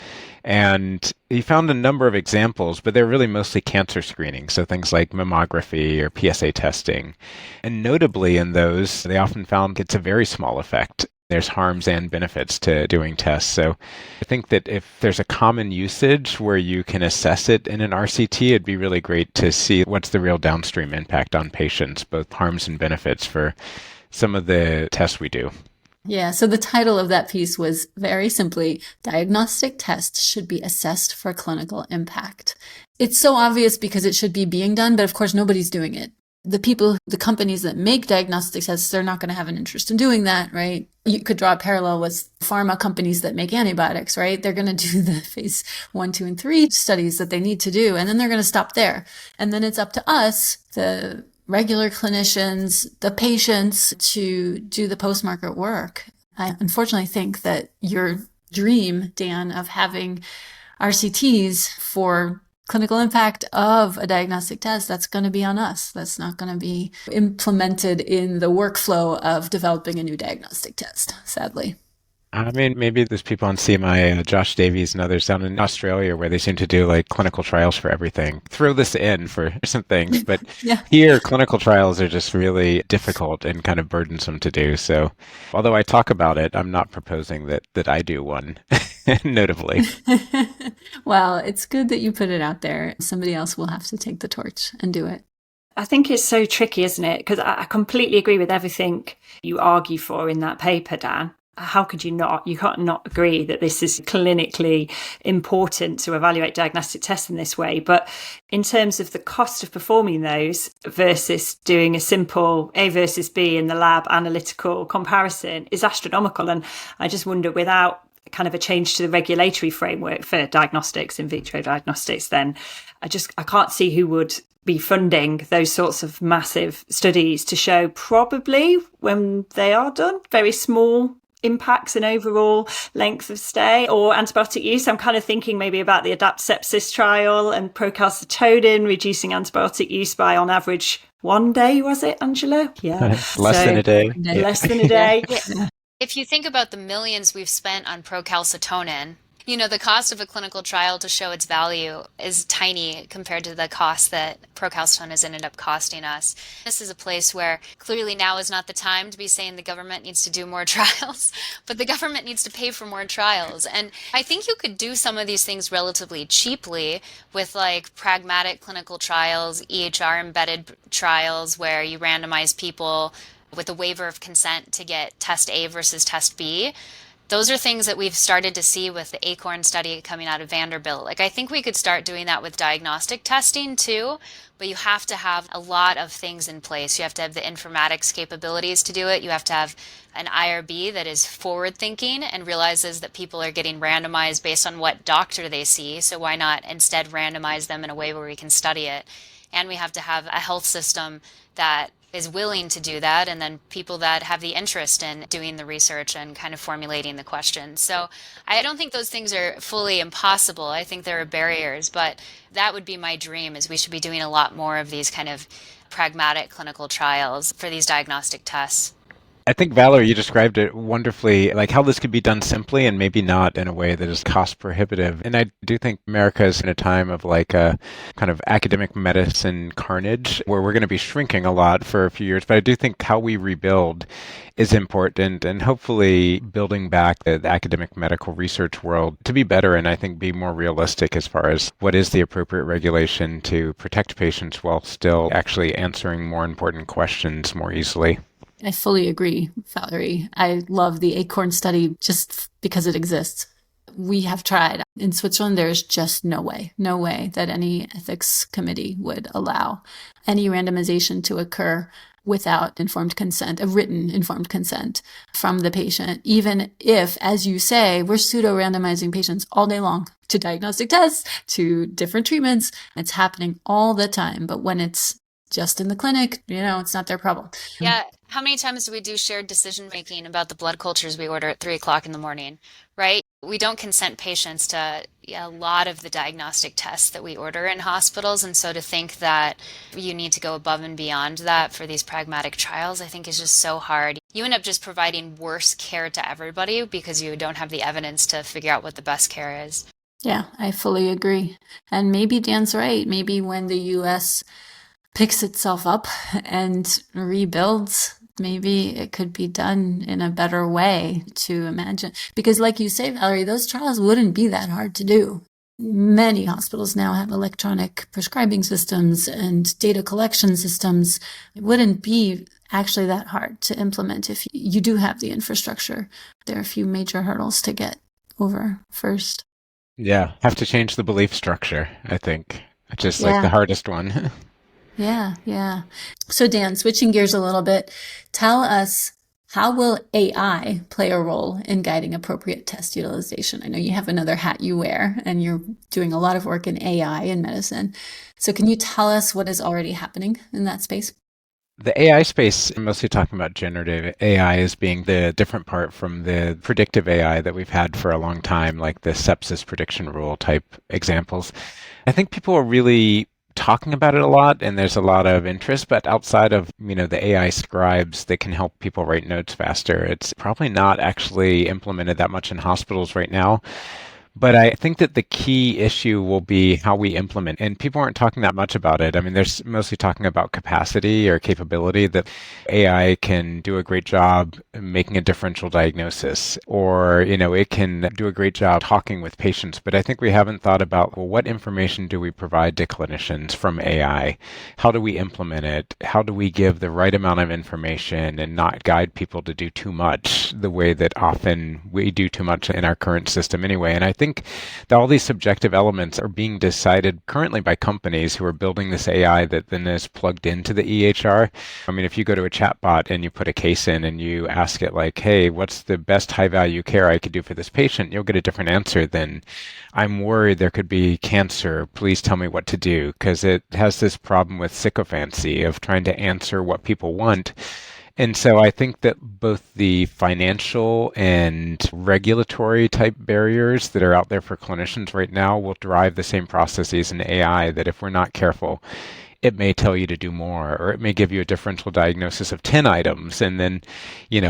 And he found a number of examples, but they're really mostly cancer screening, so things like mammography or PSA testing. And notably in those, they often found it's a very small effect. There's harms and benefits to doing tests. So I think that if there's a common usage where you can assess it in an RCT, it'd be really great to see what's the real downstream impact on patients, both harms and benefits for some of the tests we do. Yeah, so the title of that piece was very simply, Diagnostic Tests Should Be Assessed for Clinical Impact. It's so obvious because it should be being done, but of course nobody's doing it. The companies that make diagnostic tests, they're not going to have an interest in doing that, right? You could draw a parallel with pharma companies that make antibiotics, right? They're going to do the phase 1, 2, and 3 studies that they need to do, and then they're going to stop there. And then it's up to us, the regular clinicians, the patients, to do the post-market work. I unfortunately think that your dream, Dan, of having RCTs for clinical impact of a diagnostic test, that's going to be on us. That's not going to be implemented in the workflow of developing a new diagnostic test, sadly. I mean, maybe there's people on CMI, Josh Davies and others down in Australia, where they seem to do like clinical trials for everything. Throw this in for some things, but Yeah. here clinical trials are just really difficult and kind of burdensome to do. So although I talk about it, I'm not proposing that I do one, notably. Well, it's good that you put it out there. Somebody else will have to take the torch and do it. I think it's so tricky, isn't it? Because I completely agree with everything you argue for in that paper, Dan. How could you not? You can't not agree that this is clinically important to evaluate diagnostic tests in this way. But in terms of the cost of performing those versus doing a simple A versus B in the lab analytical comparison is astronomical. And I just wonder, without kind of a change to the regulatory framework for diagnostics, in vitro diagnostics, then I can't see who would be funding those sorts of massive studies to show, probably when they are done, very small impacts in overall length of stay or antibiotic use. I'm kind of thinking maybe about the ADAPT sepsis trial and procalcitonin reducing antibiotic use by on average 1 day, was it, Angela? Yeah. Less than a day. Less than a day. Yeah. If you think about the millions we've spent on procalcitonin, the cost of a clinical trial to show its value is tiny compared to the cost that procalcitonin has ended up costing us. This is a place where clearly now is not the time to be saying the government needs to do more trials, but the government needs to pay for more trials. And I think you could do some of these things relatively cheaply with like pragmatic clinical trials, EHR embedded trials where you randomize people with a waiver of consent to get test A versus test B. Those are things that we've started to see with the ACORN study coming out of Vanderbilt. Like, I think we could start doing that with diagnostic testing too, but you have to have a lot of things in place. You have to have the informatics capabilities to do it. You have to have an IRB that is forward thinking and realizes that people are getting randomized based on what doctor they see. So why not instead randomize them in a way where we can study it? And we have to have a health system that is willing to do that, and then people that have the interest in doing the research and kind of formulating the questions. So I don't think those things are fully impossible. I think there are barriers, but that would be my dream, is we should be doing a lot more of these kind of pragmatic clinical trials for these diagnostic tests. I think, Valerie, you described it wonderfully, like how this could be done simply and maybe not in a way that is cost prohibitive. And I do think America is in a time of like a kind of academic medicine carnage where we're going to be shrinking a lot for a few years. But I do think how we rebuild is important, and hopefully building back the academic medical research world to be better and I think be more realistic as far as what is the appropriate regulation to protect patients while still actually answering more important questions more easily. I fully agree, Valerie. I love the ACORN study just because it exists. We have tried. In Switzerland, there's just no way that any ethics committee would allow any randomization to occur without informed consent, a written informed consent from the patient, even if, as you say, we're pseudo-randomizing patients all day long to diagnostic tests, to different treatments. It's happening all the time. But when it's just in the clinic, it's not their problem. Yeah. How many times do we do shared decision making about the blood cultures we order at 3:00 in the morning, right? We don't consent patients to a lot of the diagnostic tests that we order in hospitals. And so to think that you need to go above and beyond that for these pragmatic trials, I think is just so hard. You end up just providing worse care to everybody because you don't have the evidence to figure out what the best care is. Yeah, I fully agree. And maybe Dan's right. Maybe when the US picks itself up and rebuilds, maybe it could be done in a better way to imagine. Because like you say, Valerie, those trials wouldn't be that hard to do. Many hospitals now have electronic prescribing systems and data collection systems. It wouldn't be actually that hard to implement if you do have the infrastructure. There are a few major hurdles to get over first. Yeah, have to change the belief structure, I think. Just like the hardest one. Yeah. So Dan, switching gears a little bit, tell us, how will AI play a role in guiding appropriate test utilization? I know you have another hat you wear, and you're doing a lot of work in AI in medicine. So can you tell us what is already happening in that space? The AI space, I'm mostly talking about generative AI as being the different part from the predictive AI that we've had for a long time, like the sepsis prediction rule type examples. I think people are really talking about it a lot and there's a lot of interest, but outside of, the AI scribes that can help people write notes faster, it's probably not actually implemented that much in hospitals right now. But I think that the key issue will be how we implement, and people aren't talking that much about it. I mean, they're mostly talking about capacity or capability, that AI can do a great job making a differential diagnosis, or, it can do a great job talking with patients. But I think we haven't thought about, well, what information do we provide to clinicians from AI? How do we implement it? How do we give the right amount of information and not guide people to do too much the way that often we do too much in our current system anyway? And I think that all these subjective elements are being decided currently by companies who are building this AI that then is plugged into the EHR. I mean, if you go to a chatbot and you put a case in and you ask it like, hey, what's the best high value care I could do for this patient? You'll get a different answer than, I'm worried there could be cancer. Please tell me what to do. Because it has this problem with sycophancy of trying to answer what people want. And so I think that both the financial and regulatory type barriers that are out there for clinicians right now will drive the same processes in AI, that if we're not careful, it may tell you to do more, or it may give you a differential diagnosis of 10 items. And then,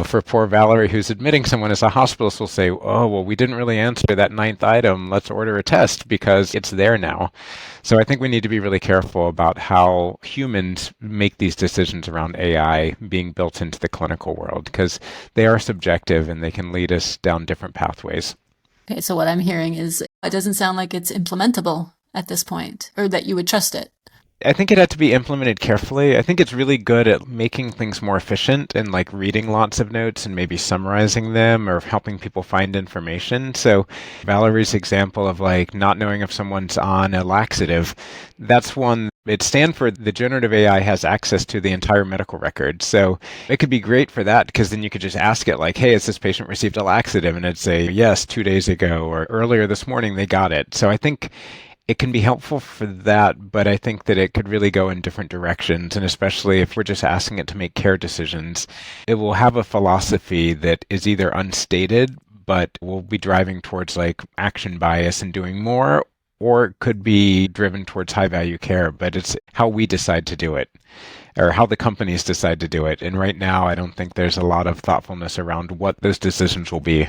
for poor Valerie, who's admitting someone as a hospitalist, will say, oh, well, we didn't really answer that 9th item. Let's order a test because it's there now. So I think we need to be really careful about how humans make these decisions around AI being built into the clinical world, because they are subjective and they can lead us down different pathways. Okay, so what I'm hearing is it doesn't sound like it's implementable at this point, or that you would trust it. I think it had to be implemented carefully. I think it's really good at making things more efficient and like reading lots of notes and maybe summarizing them or helping people find information. So Valerie's example of like not knowing if someone's on a laxative, that's one. It stands for the generative AI has access to the entire medical record. So it could be great for that, because then you could just ask it like, hey, has this patient received a laxative? And it'd say, yes, 2 days ago, or earlier this morning they got it. So I think it can be helpful for that, but I think that it could really go in different directions. And especially if we're just asking it to make care decisions, it will have a philosophy that is either unstated, but will be driving towards like action bias and doing more, or it could be driven towards high value care, but it's how we decide to do it. or how the companies decide to do it. And right now, I don't think there's a lot of thoughtfulness around what those decisions will be.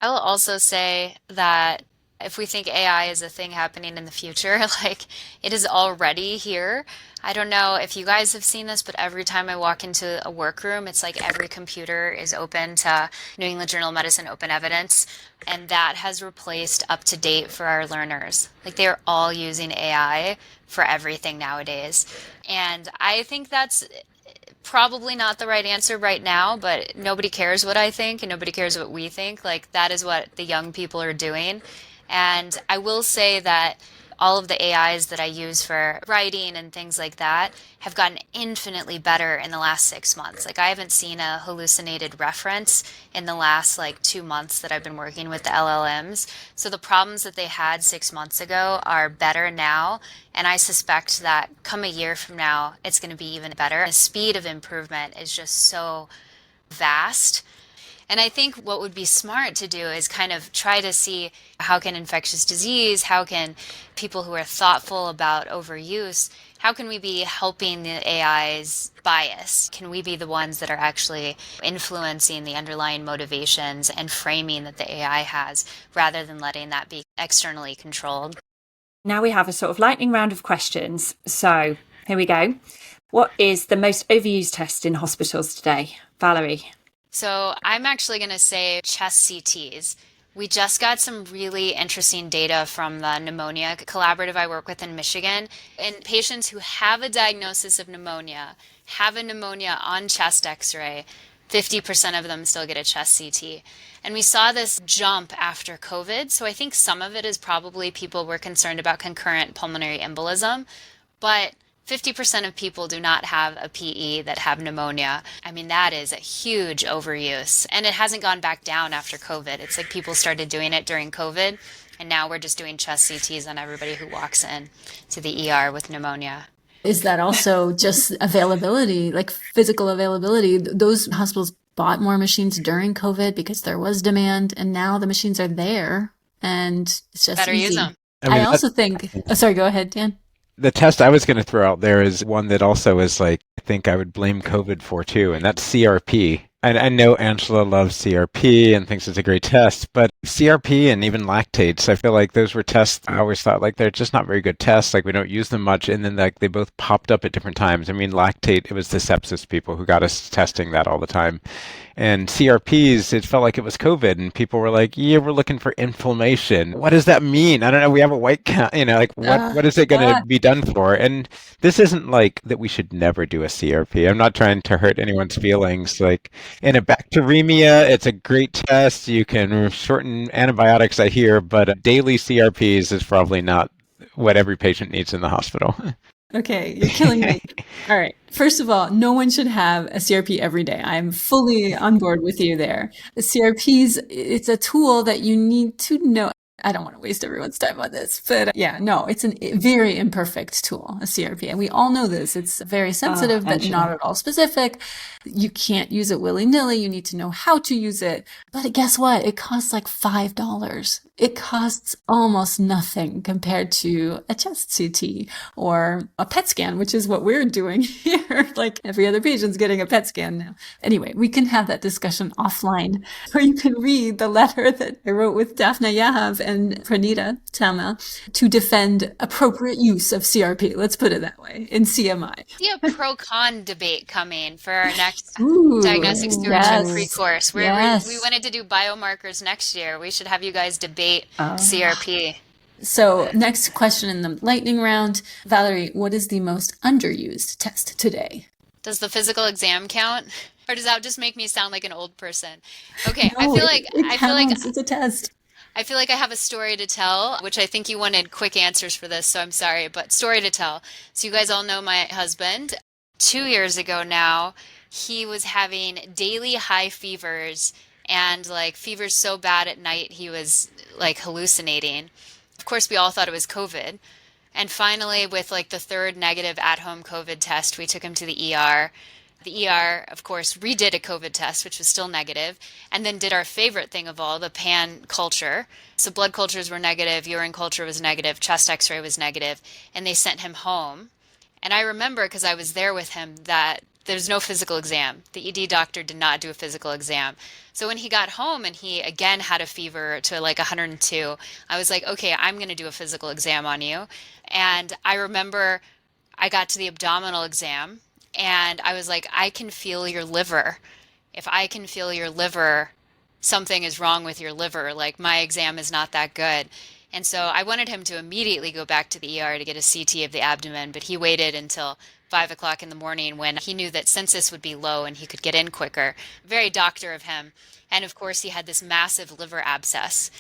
I will also say that if we think AI is a thing happening in the future, like it is already here. I don't know if you guys have seen this, but every time I walk into a workroom, it's like every computer is open to New England Journal of Medicine Open Evidence, and that has replaced UpToDate for our learners. Like they're all using AI for everything nowadays. And I think that's probably not the right answer right now, but nobody cares what I think and nobody cares what we think. Like that is what the young people are doing. And I will say that all of the AIs that I use for writing and things like that have gotten infinitely better in the last 6 months. Like I haven't seen a hallucinated reference in the last 2 months that I've been working with the LLMs. So the problems that they had 6 months ago are better now. And I suspect that come a year from now, it's going to be even better. The speed of improvement is just so vast. And I think what would be smart to do is kind of try to see how can infectious disease, how can people who are thoughtful about overuse, how can we be helping the AI's bias? Can we be the ones that are actually influencing the underlying motivations and framing that the AI has, rather than letting that be externally controlled? Now we have a sort of lightning round of questions. So here we go. What is the most overused test in hospitals today? Valerie? So I'm actually going to say chest CTs. We just got some really interesting data from the pneumonia collaborative I work with in Michigan. In patients who have a diagnosis of pneumonia, have a pneumonia on chest x-ray, 50% of them still get a chest CT. And we saw this jump after COVID. So I think some of it is probably people were concerned about concurrent pulmonary embolism, but 50% of people do not have a PE that have pneumonia. I mean, that is a huge overuse. And it hasn't gone back down after COVID. It's like people started doing it during COVID, and now we're just doing chest CTs on everybody who walks in to the ER with pneumonia. Is that also just availability, like physical availability? Those hospitals bought more machines during COVID because there was demand, and now the machines are there, and it's just better easy. use them. I also think, sorry, go ahead, Dan. The test I was going to throw out there is one that also is I think I would blame COVID for too, and that's CRP. I know Angela loves CRP and thinks it's a great test, but CRP and even lactates, I feel like those were tests I always thought they're just not very good tests. We don't use them much, and then they both popped up at different times. I mean, lactate, it was the sepsis people who got us testing that all the time. And CRPs, it felt like it was COVID, and people were like, yeah, we're looking for inflammation. What does that mean? I don't know. We have a white count, what is it going to be done for? And this isn't that we should never do a CRP. I'm not trying to hurt anyone's feelings. In a bacteremia, it's a great test. You can shorten antibiotics, I hear, but daily CRPs is probably not what every patient needs in the hospital. Okay, you're killing me. All right. First of all, no one should have a CRP every day. I'm fully on board with you there. The CRPs, it's a tool that you need to know. I don't want to waste everyone's time on this, but it's a very imperfect tool, a CRP. And we all know this. It's very sensitive, but not at all specific. You can't use it willy-nilly. You need to know how to use it. But guess what? It costs $5. It costs almost nothing compared to a chest CT or a PET scan, which is what we're doing here. Every other patient's getting a PET scan now. Anyway, we can have that discussion offline, or you can read the letter that I wrote with Daphna Yahav and Pranita Tama to defend appropriate use of CRP. Let's put it that way in CMI. See a pro-con debate coming for our next diagnostic stewardship free course. We wanted to do biomarkers next year. We should have you guys debate CRP. So next question in the lightning round. Valerie, what is the most underused test today? Does the physical exam count? Or does that just make me sound like an old person? Okay, No, it counts. It's a test. I feel like I have a story to tell, which I think you wanted quick answers for this, so I'm sorry, but story to tell. So you guys all know my husband. 2 years ago now, he was having daily high fevers, and fevers so bad at night he was hallucinating. Of course, we all thought it was COVID. And finally, with the third negative at-home COVID test, we took him to the ER. The ER, of course, redid a COVID test, which was still negative, and then did our favorite thing of all, the pan culture. So blood cultures were negative, urine culture was negative, chest x-ray was negative, and they sent him home. And I remember, because I was there with him, that there's no physical exam. The ED doctor did not do a physical exam. So when he got home and he again had a fever to like 102, I was like, okay, I'm going to do a physical exam on you. And I remember I got to the abdominal exam and I was like, I can feel your liver. If I can feel your liver, something is wrong with your liver. Like my exam is not that good. And so I wanted him to immediately go back to the ER to get a CT of the abdomen, but he waited until 5 o'clock in the morning when he knew that census would be low and he could get in quicker. Very doctor of him. And of course, he had this massive liver abscess.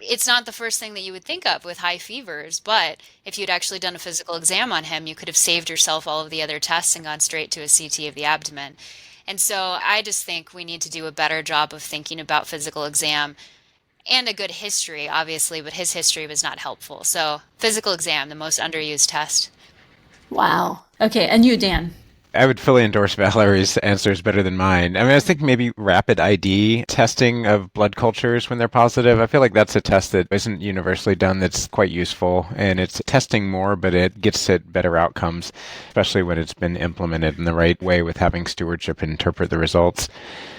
It's not the first thing that you would think of with high fevers, but if you'd actually done a physical exam on him, you could have saved yourself all of the other tests and gone straight to a CT of the abdomen. And so I just think we need to do a better job of thinking about physical exam and a good history, obviously, but his history was not helpful. So physical exam, the most underused test. Wow. Okay. And you, Dan? I would fully endorse Valerie's answers better than mine. I mean, I was thinking maybe rapid ID testing of blood cultures when they're positive. I feel like that's a test that isn't universally done that's quite useful, and it's testing more, but it gets at better outcomes, especially when it's been implemented in the right way with having stewardship interpret the results.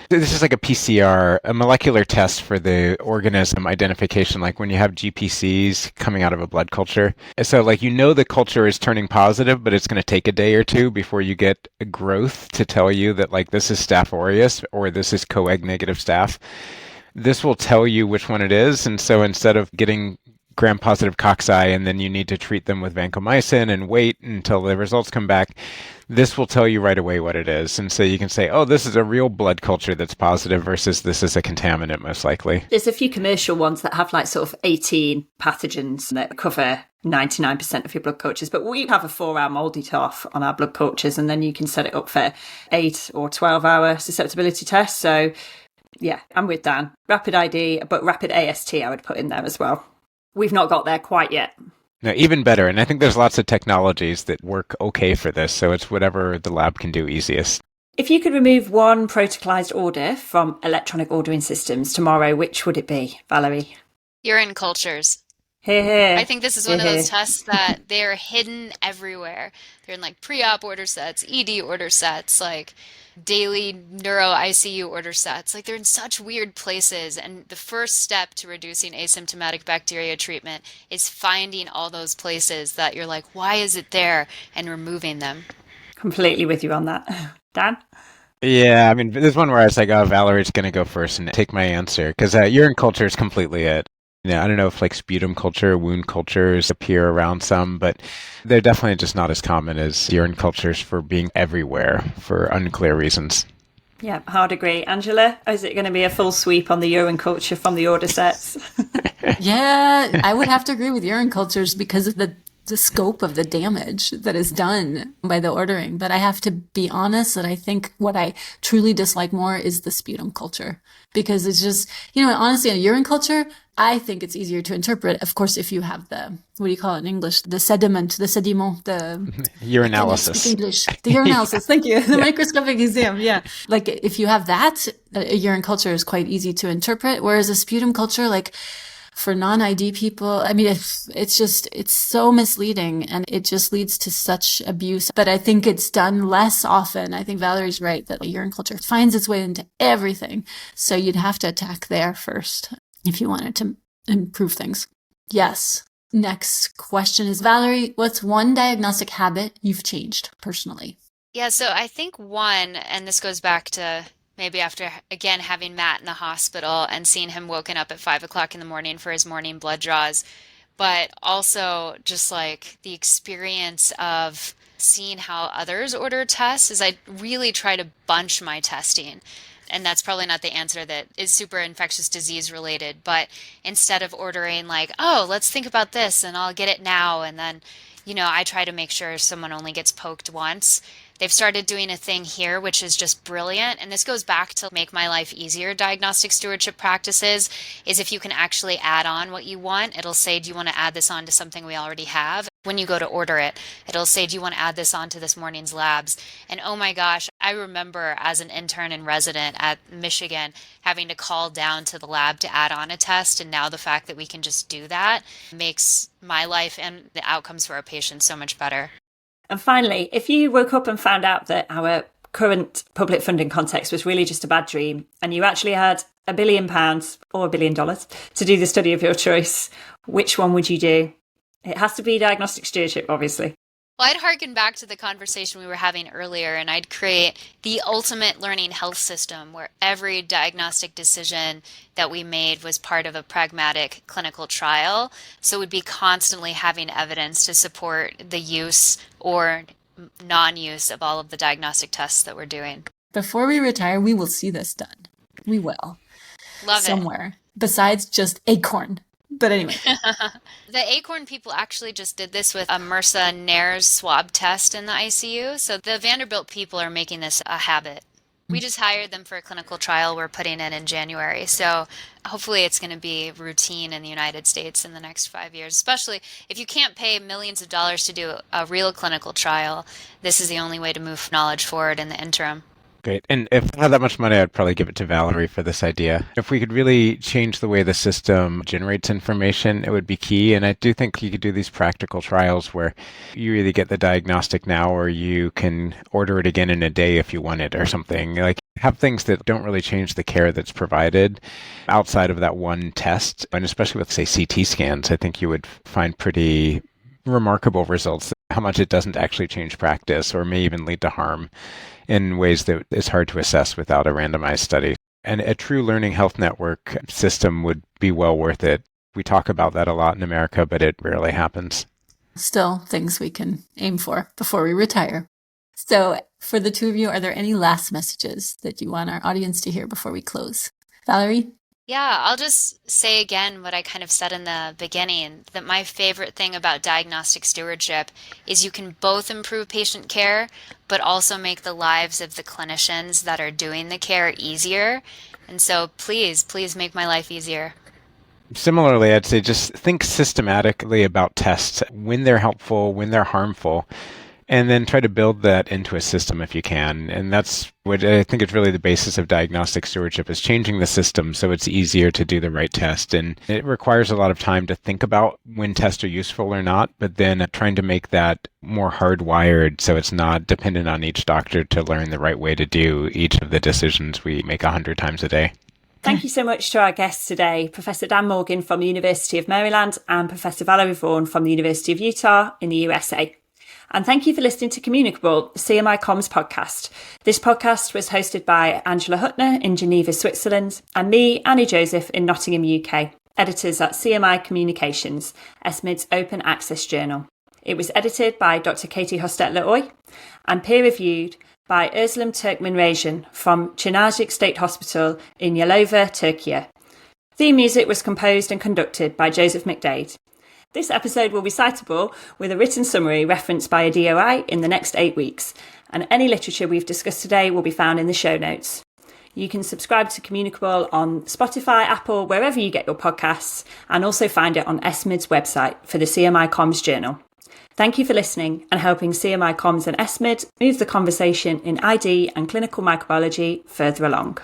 This is like a PCR, a molecular test for the organism identification, like when you have GPCs coming out of a blood culture. So like the culture is turning positive, but it's going to take a day or two before you get a growth to tell you that like this is Staph aureus or this is coag negative staph. This will tell you which one it is. And so instead of getting gram-positive cocci and then you need to treat them with vancomycin and wait until the results come back, this will tell you right away what it is. And so you can say, oh, this is a real blood culture that's positive versus this is a contaminant, most likely. There's a few commercial ones that have like sort of 18 pathogens that cover 99% of your blood cultures. But we have a 4-hour moldy off on our blood cultures, and then you can set it up for 8 or 12-hour susceptibility tests. So yeah, I'm with Dan. Rapid ID, but rapid AST I would put in there as well. We've not got there quite yet. No, even better. And I think there's lots of technologies that work okay for this. So it's whatever the lab can do easiest. If you could remove one protocolized order from electronic ordering systems tomorrow, which would it be, Valerie? Urine cultures. Hear, hear. I think this is one of those tests that they're hidden everywhere. They're in like pre-op order sets, ED order sets, like daily neuro ICU order sets. Like they're in such weird places. And the first step to reducing asymptomatic bacteria treatment is finding all those places that you're like, why is it there? And removing them. Completely with you on that. Dan? Yeah, I mean, there's one where I was like, oh, Valerie's going to go first and take my answer. Because urine culture is completely it. I don't know if like sputum culture, wound cultures appear around some, but they're definitely just not as common as urine cultures for being everywhere for unclear reasons. Yeah, hard agree. Angela, is it going to be a full sweep on the urine culture from the order sets? Yeah, I would have to agree with urine cultures because of the scope of the damage that is done by the ordering. But I have to be honest that I think what I truly dislike more is the sputum culture, because it's just, honestly, in a urine culture, I think it's easier to interpret. Of course, if you have the, what do you call it in English? The sediment, the urinalysis. English. The urinalysis. Thank you. The microscopic exam. Yeah. Like if you have that, a urine culture is quite easy to interpret. Whereas a sputum culture, like for non-ID people, I mean, it's so misleading and it just leads to such abuse. But I think it's done less often. I think Valerie's right that urine culture finds its way into everything. So you'd have to attack there first if you wanted to improve things. Yes. Next question is, Valerie, what's one diagnostic habit you've changed personally? Yeah, so I think one, and this goes back to maybe after, again, having Matt in the hospital and seeing him woken up at 5 o'clock in the morning for his morning blood draws, but also just like the experience of seeing how others order tests is I really try to bunch my testing. And that's probably not the answer that is super infectious disease related, but instead of ordering like, oh, let's think about this and I'll get it now. And then, I try to make sure someone only gets poked once. They've started doing a thing here, which is just brilliant. And this goes back to make my life easier. Diagnostic stewardship practices is if you can actually add on what you want, it'll say, do you want to add this on to something we already have? When you go to order it, it'll say, do you want to add this on to this morning's labs? And oh my gosh, I remember as an intern and resident at Michigan having to call down to the lab to add on a test. And now the fact that we can just do that makes my life and the outcomes for our patients so much better. And finally, if you woke up and found out that our current public funding context was really just a bad dream, and you actually had £1 billion or $1 billion to do the study of your choice, which one would you do? It has to be diagnostic stewardship, obviously. Well, I'd harken back to the conversation we were having earlier, and I'd create the ultimate learning health system where every diagnostic decision that we made was part of a pragmatic clinical trial. So we'd be constantly having evidence to support the use or non-use of all of the diagnostic tests that we're doing. Before we retire, we will see this done. We will. Love somewhere besides just Acorn. But anyway. The Acorn people actually just did this with a MRSA NARS swab test in the ICU. So the Vanderbilt people are making this a habit. We just hired them for a clinical trial we're putting in January. So hopefully it's going to be routine in the United States in the next 5 years, especially if you can't pay millions of dollars to do a real clinical trial. This is the only way to move knowledge forward in the interim. Great. And if I had that much money, I'd probably give it to Valerie for this idea. If we could really change the way the system generates information, it would be key. And I do think you could do these practical trials where you either get the diagnostic now or you can order it again in a day if you want it or something. Like have things that don't really change the care that's provided outside of that one test. And especially with, say, CT scans, I think you would find pretty remarkable results, how much it doesn't actually change practice or may even lead to harm in ways that is hard to assess without a randomized study. And a true learning health network system would be well worth it. We talk about that a lot in America, but it rarely happens. Still things we can aim for before we retire. So for the two of you, are there any last messages that you want our audience to hear before we close? Valerie? Yeah, I'll just say again what I kind of said in the beginning, that my favorite thing about diagnostic stewardship is you can both improve patient care, but also make the lives of the clinicians that are doing the care easier. And so please make my life easier. Similarly, I'd say just think systematically about tests, when they're helpful, when they're harmful, and then try to build that into a system if you can. And that's what I think is really the basis of diagnostic stewardship, is changing the system so it's easier to do the right test. And it requires a lot of time to think about when tests are useful or not, but then trying to make that more hardwired so it's not dependent on each doctor to learn the right way to do each of the decisions we make 100 times a day. Thank you so much to our guests today, Professor Dan Morgan from the University of Maryland and Professor Valerie Vaughn from the University of Utah in the USA. And thank you for listening to Communicable, the CMI Comms podcast. This podcast was hosted by Angela Huttner in Geneva, Switzerland, and me, Annie Joseph, in Nottingham, UK, editors at CMI Communications, ESMID's open access journal. It was edited by Dr. Katie Hostetler-Oy and peer-reviewed by Özlem Türkmen Recen from Çınarcık State Hospital in Yalova, Türkiye. Theme music was composed and conducted by Joseph McDade. This episode will be citable with a written summary referenced by a DOI in the next 8 weeks, and any literature we've discussed today will be found in the show notes. You can subscribe to Communicable on Spotify, Apple, wherever you get your podcasts, and also find it on ESMID's website for the CMI Comms Journal. Thank you for listening and helping CMI Comms and ESMID move the conversation in ID and clinical microbiology further along.